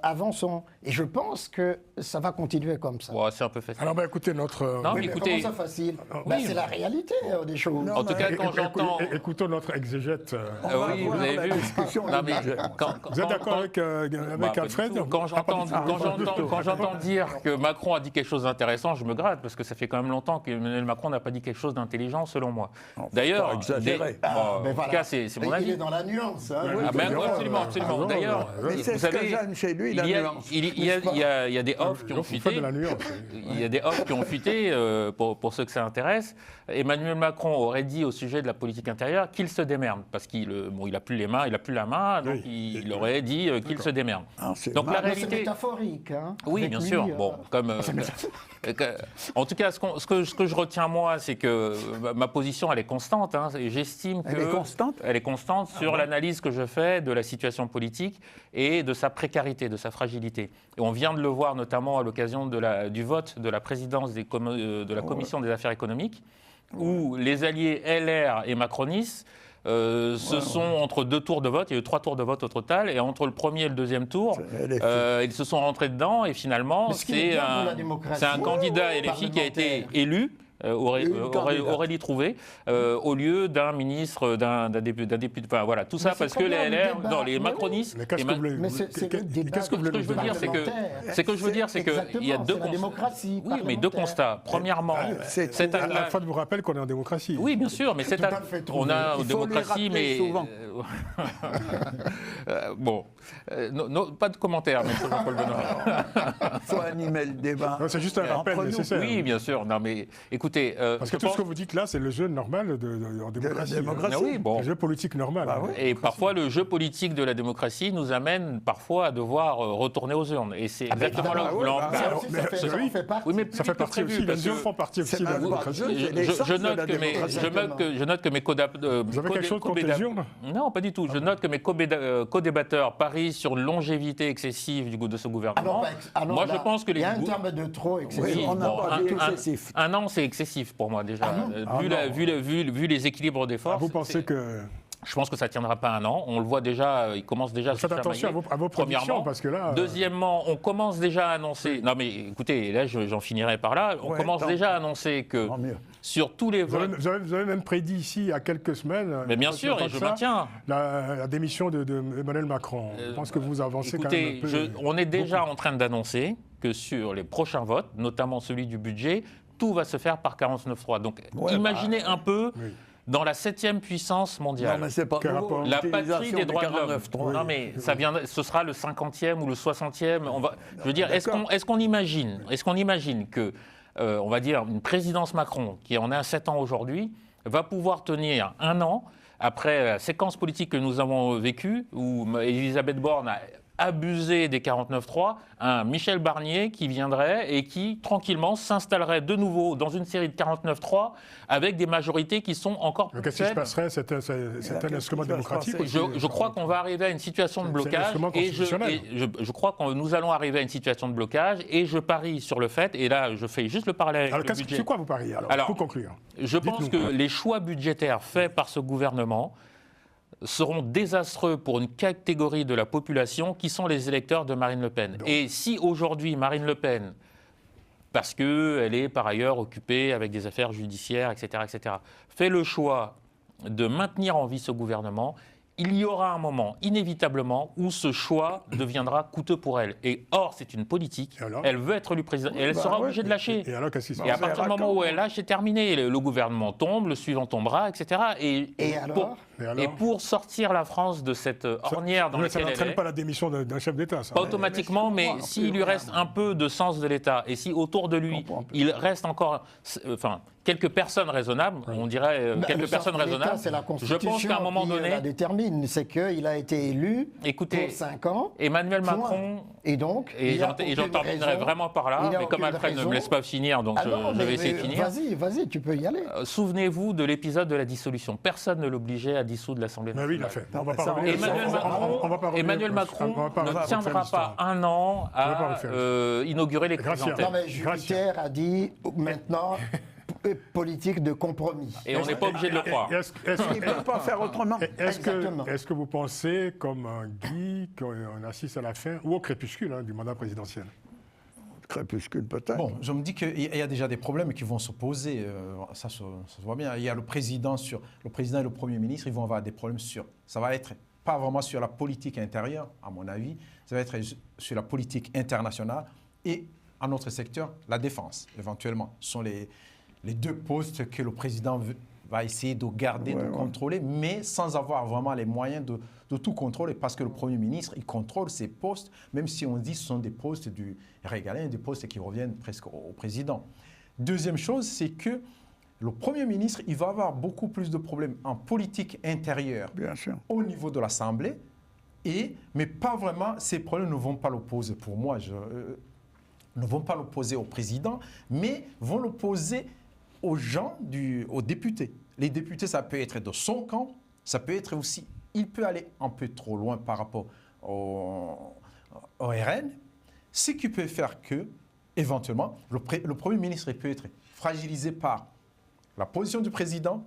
avançons. Et je pense que ça va continuer comme ça. Ouais, c'est un peu facile. Alors, écoutez, notre... Non, Oui, mais mais écoutez... comment ça facile Oui. C'est la réalité des choses. En tout cas, quand j'entends... Écoutons notre exégète. Oui, vous avez vu. Non, mais Vous êtes d'accord avec Alfred? Quand j'entends dire que Macron a dit quelque chose d'intéressant, je me gratte, parce que ça fait quand même longtemps qu'Emmanuel Macron n'a pas dit quelque chose d'intelligent, selon moi. D'ailleurs, en tout cas, c'est mon Il avis. est dans la nuance. Hein. Absolument, absolument. D'ailleurs, Mais c'est vous ce que savez, j'aime chez lui, la nuance. il y a des offres qui ont Il faut fuité. de la nuance. Il y a des offres qui ont fuité, pour ceux que ça intéresse. Emmanuel Macron aurait dit au sujet de la politique intérieure qu'il se démerde, parce qu'il n'a plus les mains, il n'a plus la main, donc il aurait dit qu'il se démerde. Donc la C'est réalité... métaphorique. Hein, Oui, avec bien lui, sûr. Bon, comme, en tout cas, ce que je retiens, moi, c'est que ma position, elle est constante. Hein, et j'estime que... Elle est constante ? Elle est constante sur l'analyse que je fais de la situation politique et de sa précarité, de sa fragilité. Et on vient de le voir notamment à l'occasion du vote de la présidence de la Commission des affaires économiques, où les alliés LR et macronistes se sont entre 2 tours de vote, il y a eu 3 tours de vote au total, et entre le premier et le deuxième tour, ils se sont rentrés dedans, et finalement, c'est un candidat LFI qui a été élu. Aurélie Trouvé, au lieu d'un ministre, d'un député, enfin voilà, tout ça parce que les LR, non, les macronistes. Mais qu'est-ce que vous voulez Mais c'est le débat Ce que je veux dire, c'est qu'il y a deux constats. Oui, mais 2 constats. Premièrement, cet acte-là. Alfred vous rappelle qu'on est en démocratie. Oui, bien sûr, mais on a une démocratie, mais bon, pas de commentaires, M. Jean-Paul Benoît. Il faut animer le débat. C'est juste un rappel nécessaire. Oui, bien sûr. Non, mais écoutez, parce que tout ce que vous dites là, c'est le jeu normal en démocratie. Oui, bon. Le jeu politique normal. Et parfois, le jeu politique de la démocratie nous amène parfois à devoir retourner aux urnes. Et c'est exactement là où Oui, mais ça fait partie aussi. Les urnes font partie aussi de la démocratie. Je note que mes Vous avez quelque chose contre les urnes? Non, pas du tout. Je note que mes co-débatteurs parient sur une longévité excessive de ce gouvernement. Moi, je pense que il y a un terme de trop excessif. Un an, c'est excessif pour moi déjà. Vu les équilibres des forces. Vous pensez que... Je pense que ça ne tiendra pas 1 an. On le voit déjà, il commence déjà à se Faites attention à vos prédictions, parce que là... Deuxièmement, on commence déjà à annoncer... Non mais écoutez, là j'en finirai par là. On commence déjà à annoncer que sur tous les votes... Vous avez même prédit ici, il y a quelques semaines... Mais bien sûr, et je maintiens. La démission d'Emmanuel Macron. Je pense que vous avancez quand même un peu... On est déjà en train d'annoncer que sur les prochains votes, notamment celui du budget, tout va se faire par 49.3. Donc imaginez un peu... Dans la 7e puissance mondiale, non, mais c'est pas nouveau, la patrie des droits de l'homme. Non, mais ce sera le 50e ou le 60e. Je veux dire, est-ce qu'on imagine que, on va dire, une présidence Macron, qui en a 7 ans aujourd'hui, va pouvoir tenir 1 an après la séquence politique que nous avons vécue, où Elisabeth Borne a abusé des 49.3, un Michel Barnier qui viendrait et qui, tranquillement, s'installerait de nouveau dans une série de 49.3 avec des majorités qui sont encore plus faibles. Qu'est-ce qui se passerait? C'est un instrument démocratique. Je crois qu'on va arriver à une situation de blocage. Et je crois que nous allons arriver à une situation de blocage et je parie sur le fait, et là je fais juste le parallèle avec le budget. C'est quoi vous pariez alors, pour conclure? Je pense que les choix budgétaires faits par ce gouvernement seront désastreux pour une catégorie de la population qui sont les électeurs de Marine Le Pen. Et si aujourd'hui Marine Le Pen, parce qu'elle est par ailleurs occupée avec des affaires judiciaires, etc., fait le choix de maintenir en vie ce gouvernement, il y aura un moment, inévitablement, où ce choix deviendra coûteux pour elle. Et or, c'est une politique, elle veut être élue présidente, et elle sera obligée de lâcher. Et alors, qu'est-ce qui se passe? Et à partir du moment où elle lâche, c'est terminé. Le gouvernement tombe, le suivant tombera, etc. Et pour sortir la France de cette ornière dans laquelle elle est... Ça n'entraîne pas la démission d'un chef d'État, ça? Pas automatiquement, mais s'il lui reste un peu de sens de l'État, et si autour de lui, il reste encore... Enfin, quelques personnes raisonnables, on dirait quelques personnes raisonnables. C'est la Constitution je pense qu'à un moment donné, la détermine. C'est qu'il a été élu pour 5 ans. Emmanuel Macron. Et donc, et j'en terminerai vraiment par là, mais comme Alfred ne me laisse pas finir, donc je vais essayer de finir. Vas-y, tu peux y aller. Souvenez-vous de l'épisode de la dissolution. Personne ne l'obligeait à dissoudre l'Assemblée nationale. Oui, il l'a fait. Emmanuel Macron ne tiendra pas un an à inaugurer les chrysanthèmes. Non, mais Jupiter a dit maintenant politique de compromis. Et on n'est pas obligé de le croire. Il ne peut pas faire autrement. Est-ce que vous pensez, comme Guy, qu'on assiste à la fin, ou au crépuscule du mandat présidentiel? Crépuscule peut-être. Bon, je me dis qu'il y a déjà des problèmes qui vont se poser. Ça se voit bien. Il y a le président et le Premier ministre, ils vont avoir des problèmes sur. Ça va être pas vraiment sur la politique intérieure, à mon avis. Ça va être sur la politique internationale et, à notre secteur, la défense, éventuellement. Ce sont les deux postes que le président va essayer de garder, de contrôler, mais sans avoir vraiment les moyens de tout contrôler, parce que le Premier ministre, il contrôle ces postes, même si on dit que ce sont des postes du régalien, des postes qui reviennent presque au président. Deuxième chose, c'est que le Premier ministre, il va avoir beaucoup plus de problèmes en politique intérieure, bien sûr, au niveau de l'Assemblée, mais pas vraiment, ces problèmes ne vont pas l'opposer, pour moi, ne vont pas l'opposer au président, mais vont l'opposer aux gens, aux députés. Les députés, ça peut être de son camp, ça peut être aussi, il peut aller un peu trop loin par rapport au RN, ce qui peut faire que, éventuellement, le Premier ministre peut être fragilisé par la position du président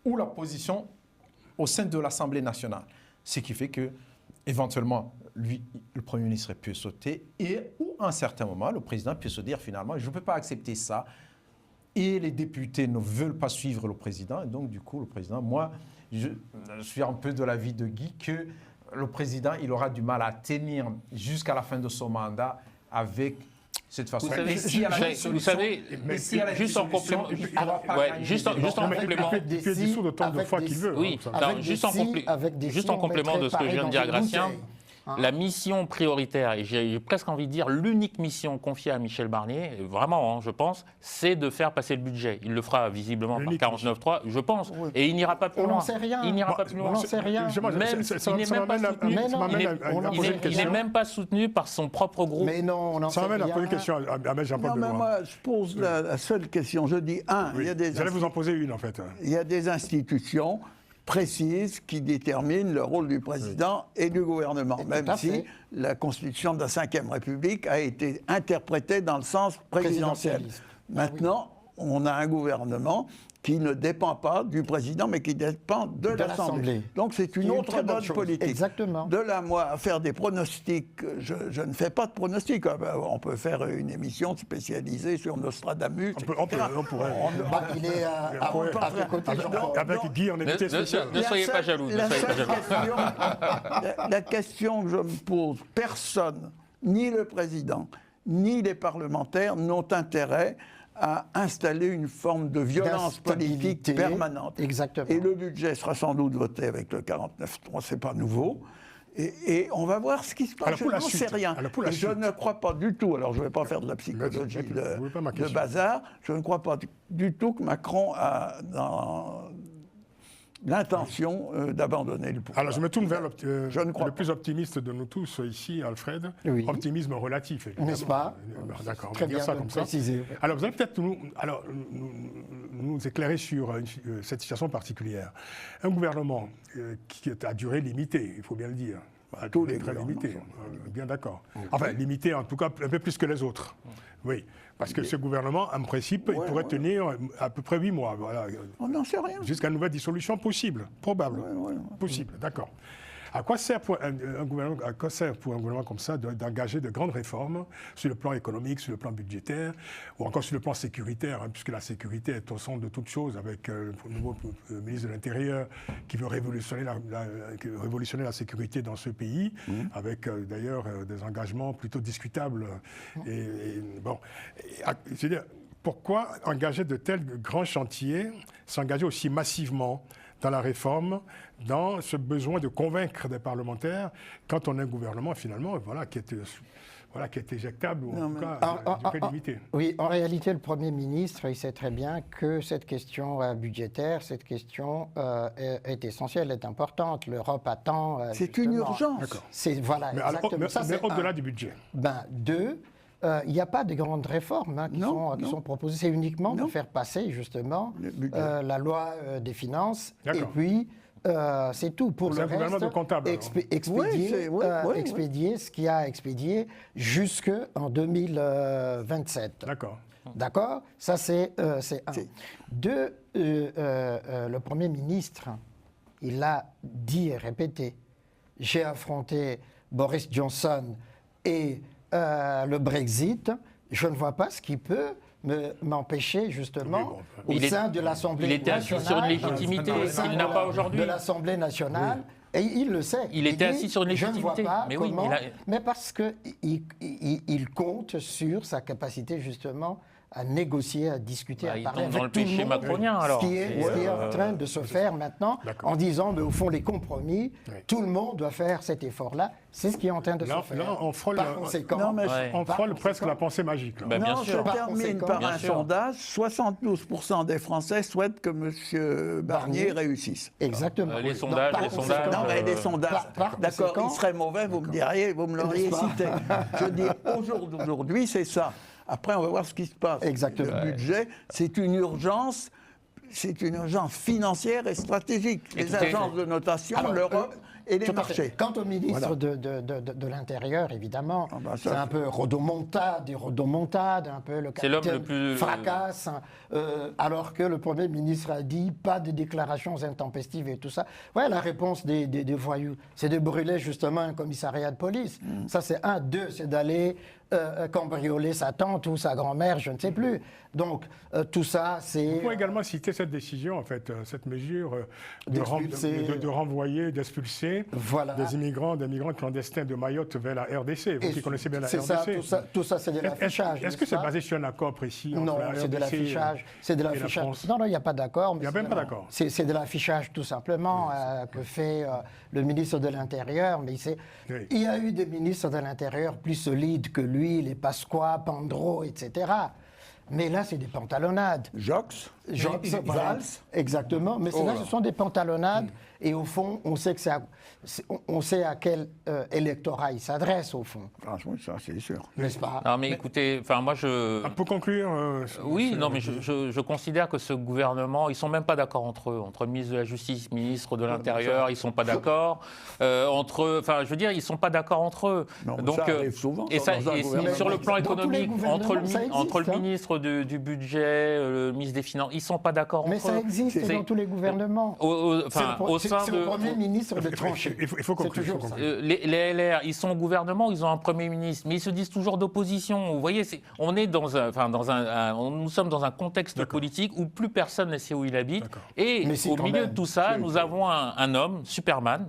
ou la position au sein de l'Assemblée nationale. Ce qui fait que, éventuellement, lui, le Premier ministre peut sauter ou à un certain moment, le président peut se dire finalement, je ne peux pas accepter ça. Et les députés ne veulent pas suivre le président. Et donc, du coup, le président, moi, je suis un peu de l'avis de Guy que le président, il aura du mal à tenir jusqu'à la fin de son mandat avec cette façon. Vous savez, juste en complément, juste en complément, il peut dissoudre autant de fois qu'il veut. Oui, juste en complément de ce que vient de dire Gratien. La mission prioritaire, et j'ai presque envie de dire l'unique mission confiée à Michel Barnier, vraiment, je pense, c'est de faire passer le budget. Il le fera visiblement par 49.3, je pense, et il n'ira pas plus loin. On n'en sait rien. Il n'ira pas plus loin. On n'en sait rien. Il n'est même pas soutenu par son propre groupe. Mais non, on n'en sait rien. Ça m'amène à poser une question à Jean-Paul Benoît. Moi, je pose la seule question. Je dis, j'allais vous en poser une, en fait. Il y a des institutions précises qui déterminent le rôle du président et du gouvernement, même si la Constitution de la Ve République a été interprétée dans le sens présidentiel. Maintenant, on a un gouvernement qui ne dépend pas du président, mais qui dépend de l'Assemblée. Donc c'est une autre donne politique. Exactement. De là, moi, à faire des pronostics, je ne fais pas de pronostics. On peut faire une émission spécialisée sur Nostradamus. On pourrait. Il est à tes côtés, avec Guy en invité spécial. Ne soyez pas jaloux. La question que je me pose, personne, ni le président, ni les parlementaires n'ont intérêt à installer une forme de violence politique permanente. Exactement. Et le budget sera sans doute voté avec le 49.3, c'est pas nouveau. Et on va voir ce qui se passe. Je n'en sais rien. Et je ne crois pas du tout, alors je ne vais pas faire de la psychologie de bazar, je ne crois pas du tout que Macron a dans l'intention d'abandonner le pouvoir. Alors je me tourne vers le plus optimiste de nous tous ici, Alfred. Oui. Optimisme relatif. N'est-ce pas? D'accord, on va dire ça comme ça. Alors vous allez peut-être nous éclairer sur cette situation particulière. Un gouvernement qui a durée limitée, il faut bien le dire. Tous les très limité, bien d'accord. Enfin, limité en tout cas un peu plus que les autres. Oui, parce que ce gouvernement, en principe, il pourrait tenir à peu près 8 mois. Voilà. On n'en sait rien. Jusqu'à une nouvelle dissolution possible, probable. Possible, d'accord. À quoi sert pour un gouvernement comme ça d'engager de grandes réformes sur le plan économique, sur le plan budgétaire, ou encore sur le plan sécuritaire, puisque la sécurité est au centre de toute chose, avec le nouveau ministre de l'Intérieur qui veut révolutionner la sécurité dans ce pays, avec d'ailleurs des engagements plutôt discutables. C'est-à-dire, pourquoi engager de tels grands chantiers, s'engager aussi massivement dans la réforme, dans ce besoin de convaincre des parlementaires quand on a un gouvernement finalement qui est voilà, qui est éjectable ou Non, en tout mais- cas du peu limité. Oui, en réalité, le Premier ministre, il sait très bien que cette question budgétaire, cette question est essentielle, est importante. L'Europe attend. C'est une justement. urgence. D'accord. Voilà, Mais, alors, exactement. Ça, c'est au-delà un. du budget. Deux, il n'y a pas de grandes réformes qui sont proposées. C'est uniquement de faire passer, justement, Le budget. la loi des finances. Et D'accord. puis, c'est tout. Pour C'est le un gouvernement reste, de comptables, alors. expédier ce qu'il y a à expédier jusqu'en 2027. D'accord. D'accord? Ça, c'est un. Deux, le Premier ministre, il l'a dit et répété. J'ai affronté Boris Johnson et le Brexit. Je ne vois pas ce qui peut m'empêcher, justement, Oui, au sein de l'Assemblée il était assis nationale. sur une légitimité au sein qu'il n'a de pas aujourd'hui. De l'Assemblée nationale. Et il le sait. Il était dit, assis sur une Je ne légitimité. vois pas Mais oui, comment, mais mais parce qu'il compte sur sa capacité, justement, à négocier, à discuter, à il parler tombe avec dans le tout péché monde, macronien, alors. Ce qui est en train de se faire maintenant, D'accord. en disant, mais au fond, les compromis, Oui. tout le monde doit faire cet effort-là. C'est ce qui est en train de Là, se faire. là, on frôle- Par conséquent, Non, mais Ouais. On Par frôle conséquent- presque la pensée magique. Là. Ben, bien non, sûr. je Par termine conséquent, par bien un sûr. sondage. 72% des Français souhaitent que M. Barnier réussisse. exactement. Les Oui. sondages, par les conséquent- sondages, Non, mais des sondages. par D'accord, conséquent- il serait mauvais, vous me diriez, vous me l'auriez N'est-ce pas cité. Je dis, aujourd'hui, c'est ça. Après, on va voir ce qui se passe. Exactement. Le budget, c'est une urgence. C'est une urgence financière et stratégique. Les Écoutez, agences de notation, Alors, l'Europe et les Tout à fait. marchés. Quant au ministre Voilà. de l'Intérieur, évidemment, Ah bah ça, c'est un peu rodomontade, un peu le C'est l'homme capitaine le plus- fracasse, alors que le Premier ministre a dit pas de déclarations intempestives et tout ça. Ouais, la réponse des voyous, c'est de brûler justement un commissariat de police. Ça, c'est un. Deux, c'est d'aller cambrioler sa tante ou sa grand-mère, je ne sais plus. Donc, tout ça, c'est... On peut également citer cette décision, en fait, cette mesure D'expulser. de renvoyer, d'expulser Voilà. des migrants clandestins de Mayotte vers la RDC. Vous Et qui connaissez bien la c'est RDC. ça, tout ça, c'est de l'affichage. Est-ce que c'est n'est-ce pas basé sur un accord précis entre Non, la c'est de RDC l'affichage. C'est de et la l'affichage. France? Non, il n'y a pas d'accord. Il n'y a même pas d'accord. C'est de l'affichage tout simplement que fait le ministre de l'Intérieur. Mais Oui. il y a eu des ministres de l'Intérieur plus solides que lui, les Pasqua, Pandro, etc. Mais là, c'est des pantalonnades. Jox, Voilà. Valls. Exactement. Mais là, ce sont des pantalonnades. Et au fond, on sait, on sait à quel électorat il s'adresse, au fond. Franchement, ça, c'est sûr. N'est-ce pas? Non, mais écoutez, enfin, moi, je. Pour conclure... Oui, non, mais je considère que ce gouvernement, ils sont même pas d'accord entre eux, entre le ministre de la Justice, ministre de l'Intérieur, ils sont pas d'accord. Enfin, je veux dire, ils sont pas d'accord entre eux. Non, mais ça arrive souvent, et ça, dans un et gouvernement. sur le plan Dans tous les économique, entre le, gouvernements, ça entre le existe, hein. ministre du budget, le ministre des Finances, ils sont pas d'accord Mais entre eux. ça existe C'est- dans tous les gouvernements. Enfin, au sein C'est de. le Premier ministre de trancher. Il faut C'est conclure. toujours ça. Les LR, ils sont au gouvernement, ils ont un Premier ministre, mais ils se disent toujours d'opposition. Vous voyez, on est nous sommes dans un contexte politique où plus personne ne sait où il habite. D'accord. Et Mais si, au quand milieu même. de tout ça, nous avons un homme, Superman,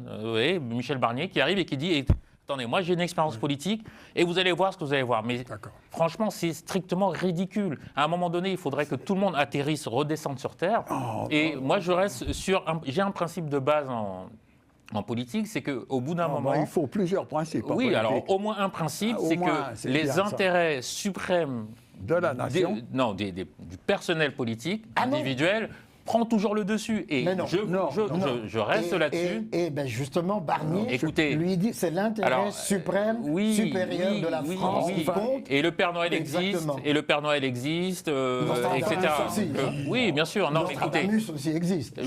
Michel Barnier, qui arrive et qui dit attendez, moi j'ai une expérience politique et vous allez voir ce que vous allez voir. Mais D'accord. franchement, c'est strictement ridicule. À un moment donné, il faudrait que tout le monde atterrisse, redescende sur Terre. Et moi, je reste sur... J'ai un principe de base en politique, c'est qu'au bout d'un moment... Il faut plusieurs principes. en Oui, alors politique. au moins un principe, Au c'est moins, que c'est les bien, ça. intérêts suprêmes De la nation. du personnel politique, Ah non. individuel, prend toujours le dessus. Et Mais non. je reste là-dessus. Et ben justement, Barnier Écoutez, lui dit c'est l'intérêt alors, suprême, oui, supérieur oui, de la oui, France oui. qui compte. Et le Père Noël Exactement. existe, et le Père Noël existe, Nostradamus etc. aussi, Donc, hein. oui, bien sûr. Non, mais écoutez, Nostradamus aussi existe,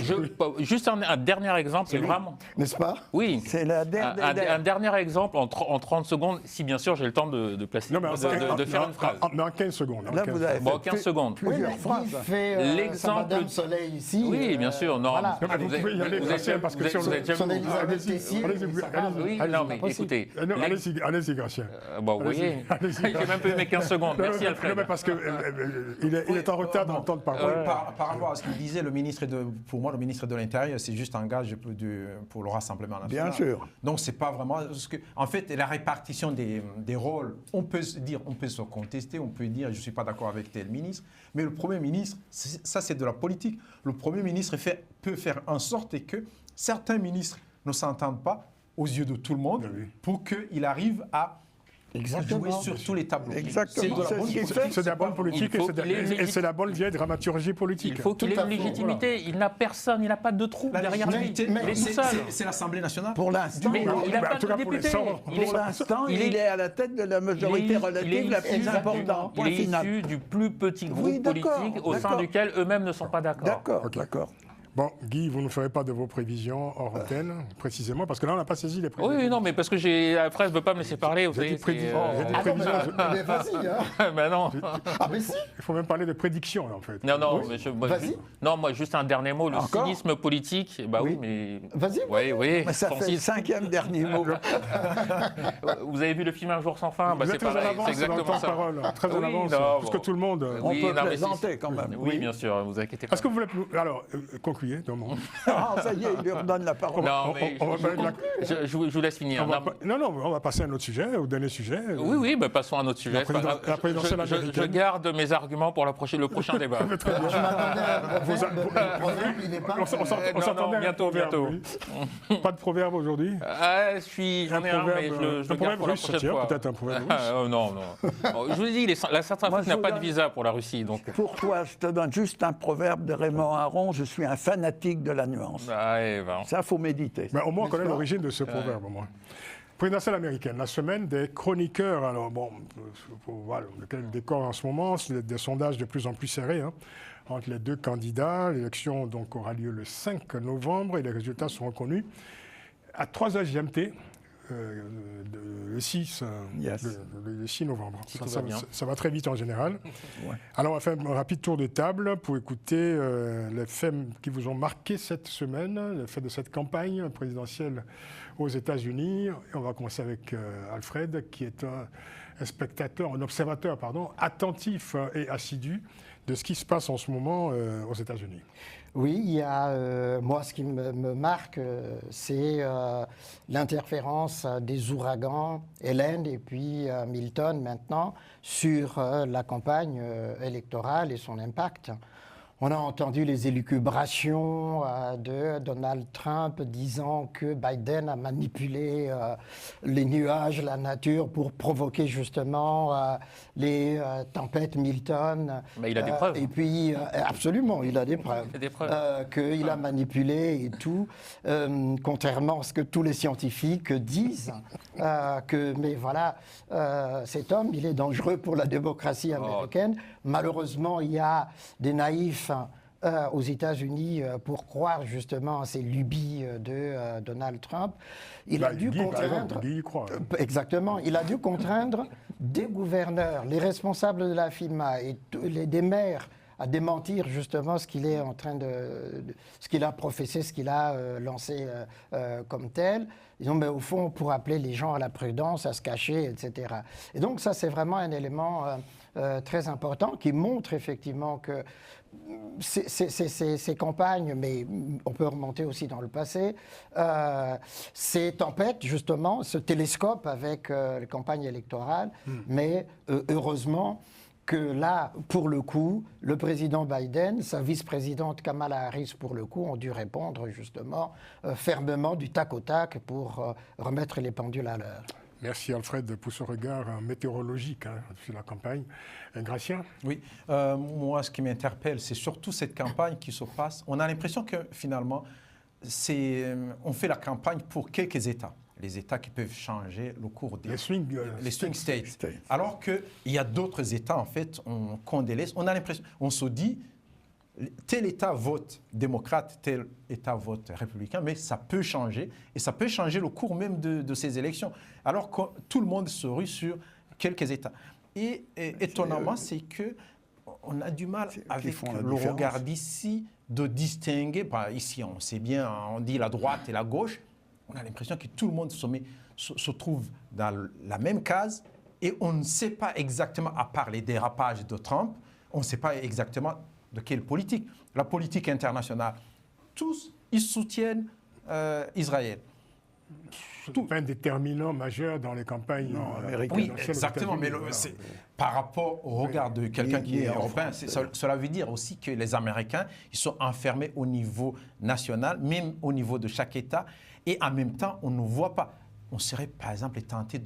juste un dernier exemple, c'est vraiment... n'est-ce pas? Oui, C'est la dernière. un dernier exemple en 30 secondes, si bien sûr j'ai le temps de placer, Non, mais de faire une phrase. Mais en 15 secondes. en Là, 15 vous avez Bon, fait 15 secondes. plusieurs mais phrases. Guy fait L'exemple- sa Madame Soleil ici. Oui, bien sûr. Non, Voilà. Non, mais vous pouvez y aller, Gracien, parce que si on- vous êtes Son jamais- Elisabeth Tessier, allez-y, ça va, allez-y. Oui, allez-y, non, mais pas possible. écoutez. Non, allez-y, Gracien. Bon, vous voyez, Allez-y. j'ai même pas eu mes 15 secondes. Merci, Non, Alfred. mais parce qu'il est en retard dans le temps de parole. Oui, par rapport à ce qu'il disait, pour moi, le ministre de l'Intérieur, c'est juste un gage pour le Rassemblement national. Bien sûr. Donc, c'est pas vraiment... En fait, la répartition des rôles, on peut se contester, on peut dire, je ne suis pas d'accord avec tel ministre, mais le Premier ministre, ça c'est de la politique. Le Premier ministre peut faire en sorte que certains ministres ne s'entendent pas aux yeux de tout le monde Oui. pour qu'il arrive à Exactement. jouer sur tous les tableaux. Exactement. C'est de la bonne ce qu'il politique. fait. C'est de la bonne politique Il faut et c'est la bonne vieille dramaturgie politique. Il faut qu'il ait Tout à une fait, légitimité. Il n'a personne, il n'a pas de troupe La derrière lui. légitimité, Il est tout seul. c'est l'Assemblée nationale. Pour l'instant, Mais il n'a en pas tout de cas, pour député. l'instant, pour l'instant, il il est- est à la tête de la majorité relative la plus importante. Il Point est final. issu du plus petit groupe Oui, d'accord, politique au sein d'accord. duquel eux-mêmes ne sont pas d'accord. D'accord, d'accord. Bon, Guy, vous ne ferez pas de vos prévisions hors antenne, précisément, parce que là, on n'a pas saisi les prévisions. Oui, non, mais parce que la presse ne veut pas me laisser parler. Vous J'ai savez, dit prévision. J'ai dit Ah non, prévision. mais vas-y, hein. Ben non. Ah mais si. Il faut même parler de prédiction, là, en fait. Non, non, Oui. mais moi, Vas-y. non, moi, juste un dernier mot. Le Encore cynisme politique, bah oui, Oui. mais. Vas-y. Oui, oui. Mais ça fait le Francis, 5e dernier mot. vous avez vu le film Un jour sans fin, bah, Vous c'est êtes très en pareil, avance c'est dans le exactement temps de ça. parole, très en Oui, avance, non, plus que bon. tout le monde. On Oui, peut non, mais plaisanter quand même. Oui, bien sûr, vous inquiétez pas. Est-ce que vous voulez... Alors, concluez, Domon. Ah, ça y est, il lui redonne la parole. Non, mais on va parler de la- je vous laisse finir. Non, non, on va passer à un autre sujet, au dernier sujet. Oui, oui, bah, passons à un autre sujet. La c'est pas grave. la présidentielle Je américaine. garde mes arguments pour le prochain débat. Je m'attendais à le proverbe, il n'est pas. On s'entendait à un bientôt, proverbe, oui. Pas de proverbe aujourd'hui. Ah, j'en ai un, mais je le un garde proverbe pour la russe, prochaine tiens, fois. peut-être un proverbe russe. Ah, non, non. Bon, je vous ai dit, la Moi, Centrafrique je n'a vous pas de donne- visa pour la Russie, donc. Pour toi, je te donne juste un proverbe de Raymond Aron. Je suis un fanatique de la nuance. Ah, ouais, ben. Ça, faut méditer. Mais au moins, on connaît N'est-ce pas l'origine de ce proverbe, au moins. Présidentielle américaine, la semaine des chroniqueurs. Alors, bon, voilà, lequel décor en ce moment, c'est des sondages de plus en plus serrés hein, entre les deux candidats. L'élection donc aura lieu le 5 novembre et les résultats seront connus à 3h GMT. Le 6, Yes. le 6 novembre. tout va bien. Ça va très vite en général. Ouais. Alors, on va faire un rapide tour de table pour écouter les faits qui vous ont marqué cette semaine, les faits de cette campagne présidentielle aux États-Unis. Et on va commencer avec Alfred, qui est un spectateur, un observateur, pardon, attentif et assidu de ce qui se passe en ce moment aux États-Unis. Oui, il y a, moi, ce qui me marque, c'est l'interférence des ouragans, Hélène et puis Milton maintenant, sur la campagne électorale et son impact. On a entendu les élucubrations de Donald Trump disant que Biden a manipulé les nuages, la nature pour provoquer justement les tempêtes Milton. Mais il a des preuves. Et puis, absolument, il a des preuves. Il a des preuves. Qu'il a manipulé et tout, contrairement à ce que tous les scientifiques disent. Mais voilà, cet homme, il est dangereux pour la démocratie américaine. Malheureusement, il y a des naïfs aux États-Unis pour croire justement à ces lubies de Donald Trump. Il a dû Guy, par contraindre. exemple, Guy y croit. Exactement. Il a dû contraindre des gouverneurs, les responsables de la FIMA et des maires à démentir justement ce qu'il est en train ce qu'il a professé, ce qu'il a lancé comme tel. Ils ont, mais au fond, pour appeler les gens à la prudence, à se cacher, etc. Et donc ça, c'est vraiment un élément très important qui montre effectivement que ces campagnes, mais on peut remonter aussi dans le passé, ces tempêtes, justement, ce télescope avec les campagnes électorales, mais heureusement que là, pour le coup, le président Biden, sa vice-présidente Kamala Harris, pour le coup, ont dû répondre justement fermement du tac au tac pour remettre les pendules à l'heure. Merci Alfred pour ce regard météorologique sur la campagne. Gratien ? Oui, moi, ce qui m'interpelle, c'est surtout cette campagne qui se passe. On a l'impression que finalement, on fait la campagne pour quelques États. Les États qui peuvent changer le cours des... Les swing states. Alors qu'il y a d'autres États, en fait, qu'on délaisse. On a l'impression, on se dit, tel État vote démocrate, tel État vote républicain, mais ça peut changer, et ça peut changer le cours même de ces élections, alors que tout le monde se rue sur quelques États. Et étonnamment, c'est que on a du mal avec le regard d'ici de distinguer, ici on sait bien, on dit la droite et la gauche, on a l'impression que tout le monde se trouve dans la même case, et on ne sait pas exactement, à part les dérapages de Trump, on ne sait pas exactement de quelle politique. La politique internationale, tous, ils soutiennent Israël. C'est un déterminant majeur dans les campagnes américaines. Oui, exactement, mais par rapport au regard de quelqu'un qui est européen, cela veut dire aussi que les Américains, ils sont enfermés au niveau national, même au niveau de chaque État, et en même temps, on ne voit pas. On serait, par exemple, tenté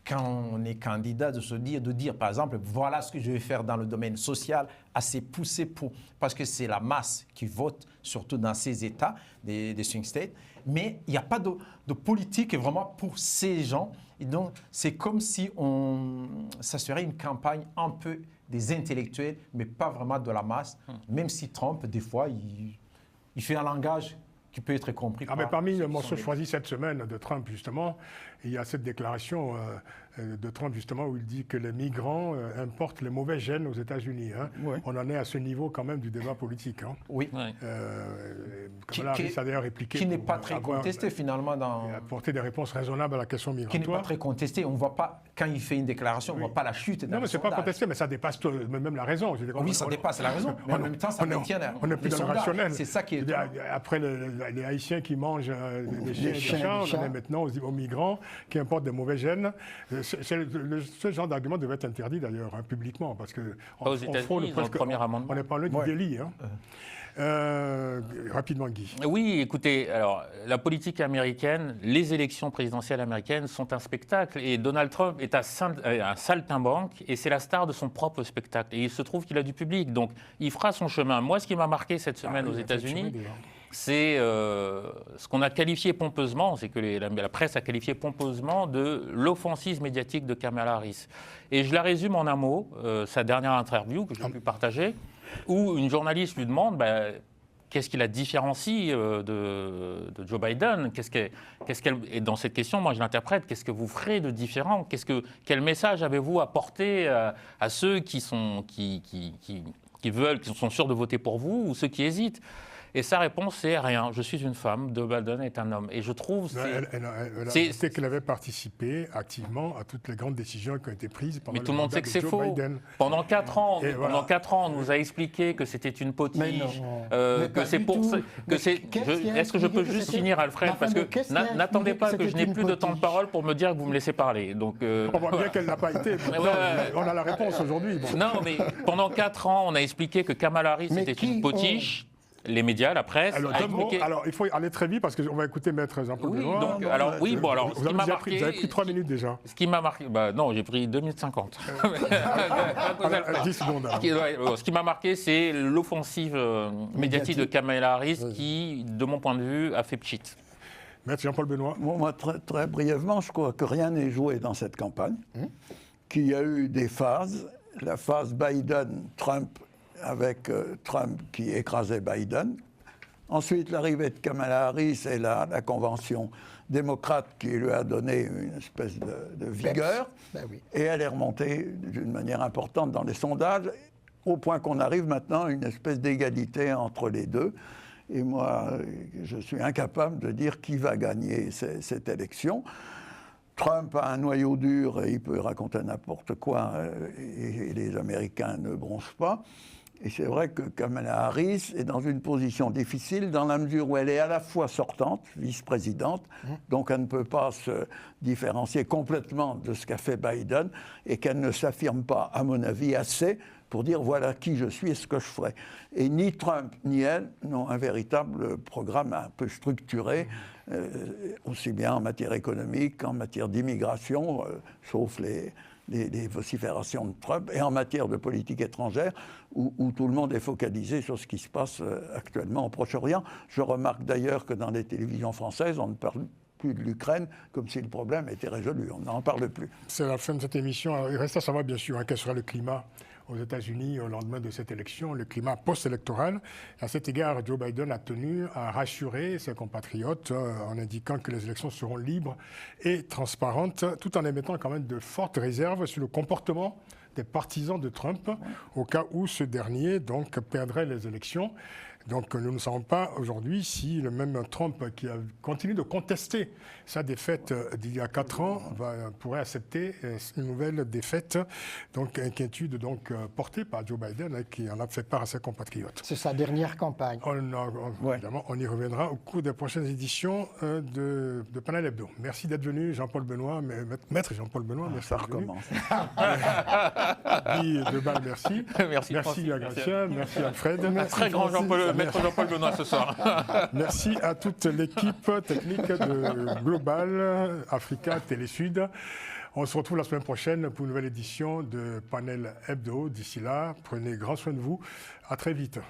quand on est candidat, de dire par exemple, voilà ce que je vais faire dans le domaine social, assez poussé parce que c'est la masse qui vote, surtout dans ces États, des swing states, mais il n'y a pas de politique vraiment pour ces gens. Et donc, c'est comme si ça serait une campagne un peu des intellectuels, mais pas vraiment de la masse, même si Trump, des fois, il fait un langage qui peut être compris. Mais parmi les morceaux choisis cette semaine de Trump, justement, il y a cette déclaration de Trump, justement, où il dit que les migrants importent les mauvais gènes aux États-Unis. Hein. Ouais. On en est à ce niveau quand même du débat politique. Hein. Oui. Kamala Harris a d'ailleurs répliqué. Qui n'est pas très contesté finalement. Apporter des réponses raisonnables à la question migratoire. Qui n'est pas très contesté. On ne voit pas, quand il fait une déclaration, on ne voit pas la chute. Non, mais ce n'est pas contesté, mais ça dépasse même la raison. Oui, ça dépasse la raison. Mais en même temps, ça maintient on n'est plus dans le rationnel. C'est ça qui est. Après les Haïtiens qui mangent des chiens et des chats, on en est maintenant aux migrants qui importent des mauvais gènes. Ce genre d'argument devait être interdit d'ailleurs publiquement, parce que aux États-Unis, dans le premier amendement. On est parlé du délit. Hein. Rapidement, Guy. Oui, écoutez, alors la politique américaine, les élections présidentielles américaines sont un spectacle et Donald Trump est un saltimbanque et c'est la star de son propre spectacle. Et il se trouve qu'il a du public, donc il fera son chemin. Moi, ce qui m'a marqué cette semaine aux États-Unis, c'est ce qu'on a qualifié pompeusement, c'est que la presse a qualifié pompeusement de l'offensive médiatique de Kamala Harris. Et je la résume en un mot, sa dernière interview que j'ai pu partager, où une journaliste lui demande qu'est-ce qui la différencie de Joe Biden, et dans cette question, moi je l'interprète, qu'est-ce que vous ferez de différent, quel message avez-vous à porter à ceux qui sont sûrs de voter pour vous ou ceux qui hésitent? Et sa réponse, c'est rien. Je suis une femme, Joe Biden est un homme. Et je trouve... Elle a dit qu'elle avait participé activement à toutes les grandes décisions qui ont été prises pendant mais tout le monde sait que c'est faux. Biden. Pendant 4 ans, on nous a expliqué que c'était une potiche, que c'est pour... Est-ce que je peux juste finir, Alfred? Parce que n'attendez pas que je n'ai plus de temps de parole pour me dire que vous me laissez parler. Donc, on voit bien qu'elle n'a pas été. On a la réponse aujourd'hui. Bon. Non, mais pendant 4 ans, on a expliqué que Kamala Harris était une potiche. Les médias, la presse. Alors, il faut aller très vite parce qu'on va écouter Maître Jean-Paul Benoît. Vous avez pris 3 minutes déjà. Ce qui m'a marqué, non, j'ai pris 2 minutes 50. 10 secondes. Ce qui m'a marqué, c'est l'offensive médiatique de Kamala Harris qui, de mon point de vue, a fait pchit. Maître Jean-Paul Benoît. Moi, très brièvement, je crois que rien n'est joué dans cette campagne, qu'il y a eu des phases. La phase Biden-Trump, avec Trump qui écrasait Biden. Ensuite, l'arrivée de Kamala Harris et la convention démocrate qui lui a donné une espèce de vigueur. Oui. Et elle est remontée d'une manière importante dans les sondages, au point qu'on arrive maintenant à une espèce d'égalité entre les deux. Et moi, je suis incapable de dire qui va gagner cette élection. Trump a un noyau dur et il peut raconter n'importe quoi et les Américains ne bronchent pas. Et c'est vrai que Kamala Harris est dans une position difficile dans la mesure où elle est à la fois sortante, vice-présidente, donc elle ne peut pas se différencier complètement de ce qu'a fait Biden et qu'elle ne s'affirme pas, à mon avis, assez pour dire voilà qui je suis et ce que je ferai. Et ni Trump ni elle n'ont un véritable programme un peu structuré, aussi bien en matière économique qu'en matière d'immigration, sauf les vociférations de Trump, et en matière de politique étrangère, où tout le monde est focalisé sur ce qui se passe actuellement au Proche-Orient. Je remarque d'ailleurs que dans les télévisions françaises, on ne parle plus de l'Ukraine, comme si le problème était résolu. On n'en parle plus. C'est la fin de cette émission. Il reste à savoir, bien sûr, quel sera le climat aux États-Unis au lendemain de cette élection, le climat post-électoral. À cet égard, Joe Biden a tenu à rassurer ses compatriotes en indiquant que les élections seront libres et transparentes, tout en émettant quand même de fortes réserves sur le comportement des partisans de Trump, au cas où ce dernier donc perdrait les élections. Donc nous ne savons pas aujourd'hui si le même Trump qui continue de contester sa défaite d'il y a 4 ans pourrait accepter une nouvelle défaite. Donc inquiétude portée par Joe Biden qui en a fait part à ses compatriotes. C'est sa dernière campagne. Évidemment, on y reviendra au cours des prochaines éditions de Panel Hebdo. Merci d'être venu, Jean-Paul Benoît, Maître Jean-Paul Benoît. Merci. Ça recommence. Guy Debal, merci. Merci à Gratien, merci Alfred. Très grand Maître Jean-Paul Benoît ce soir. Merci à toute l'équipe technique de Global Africa Télé Sud. On se retrouve la semaine prochaine pour une nouvelle édition de Panel Hebdo. D'ici là, prenez grand soin de vous. À très vite.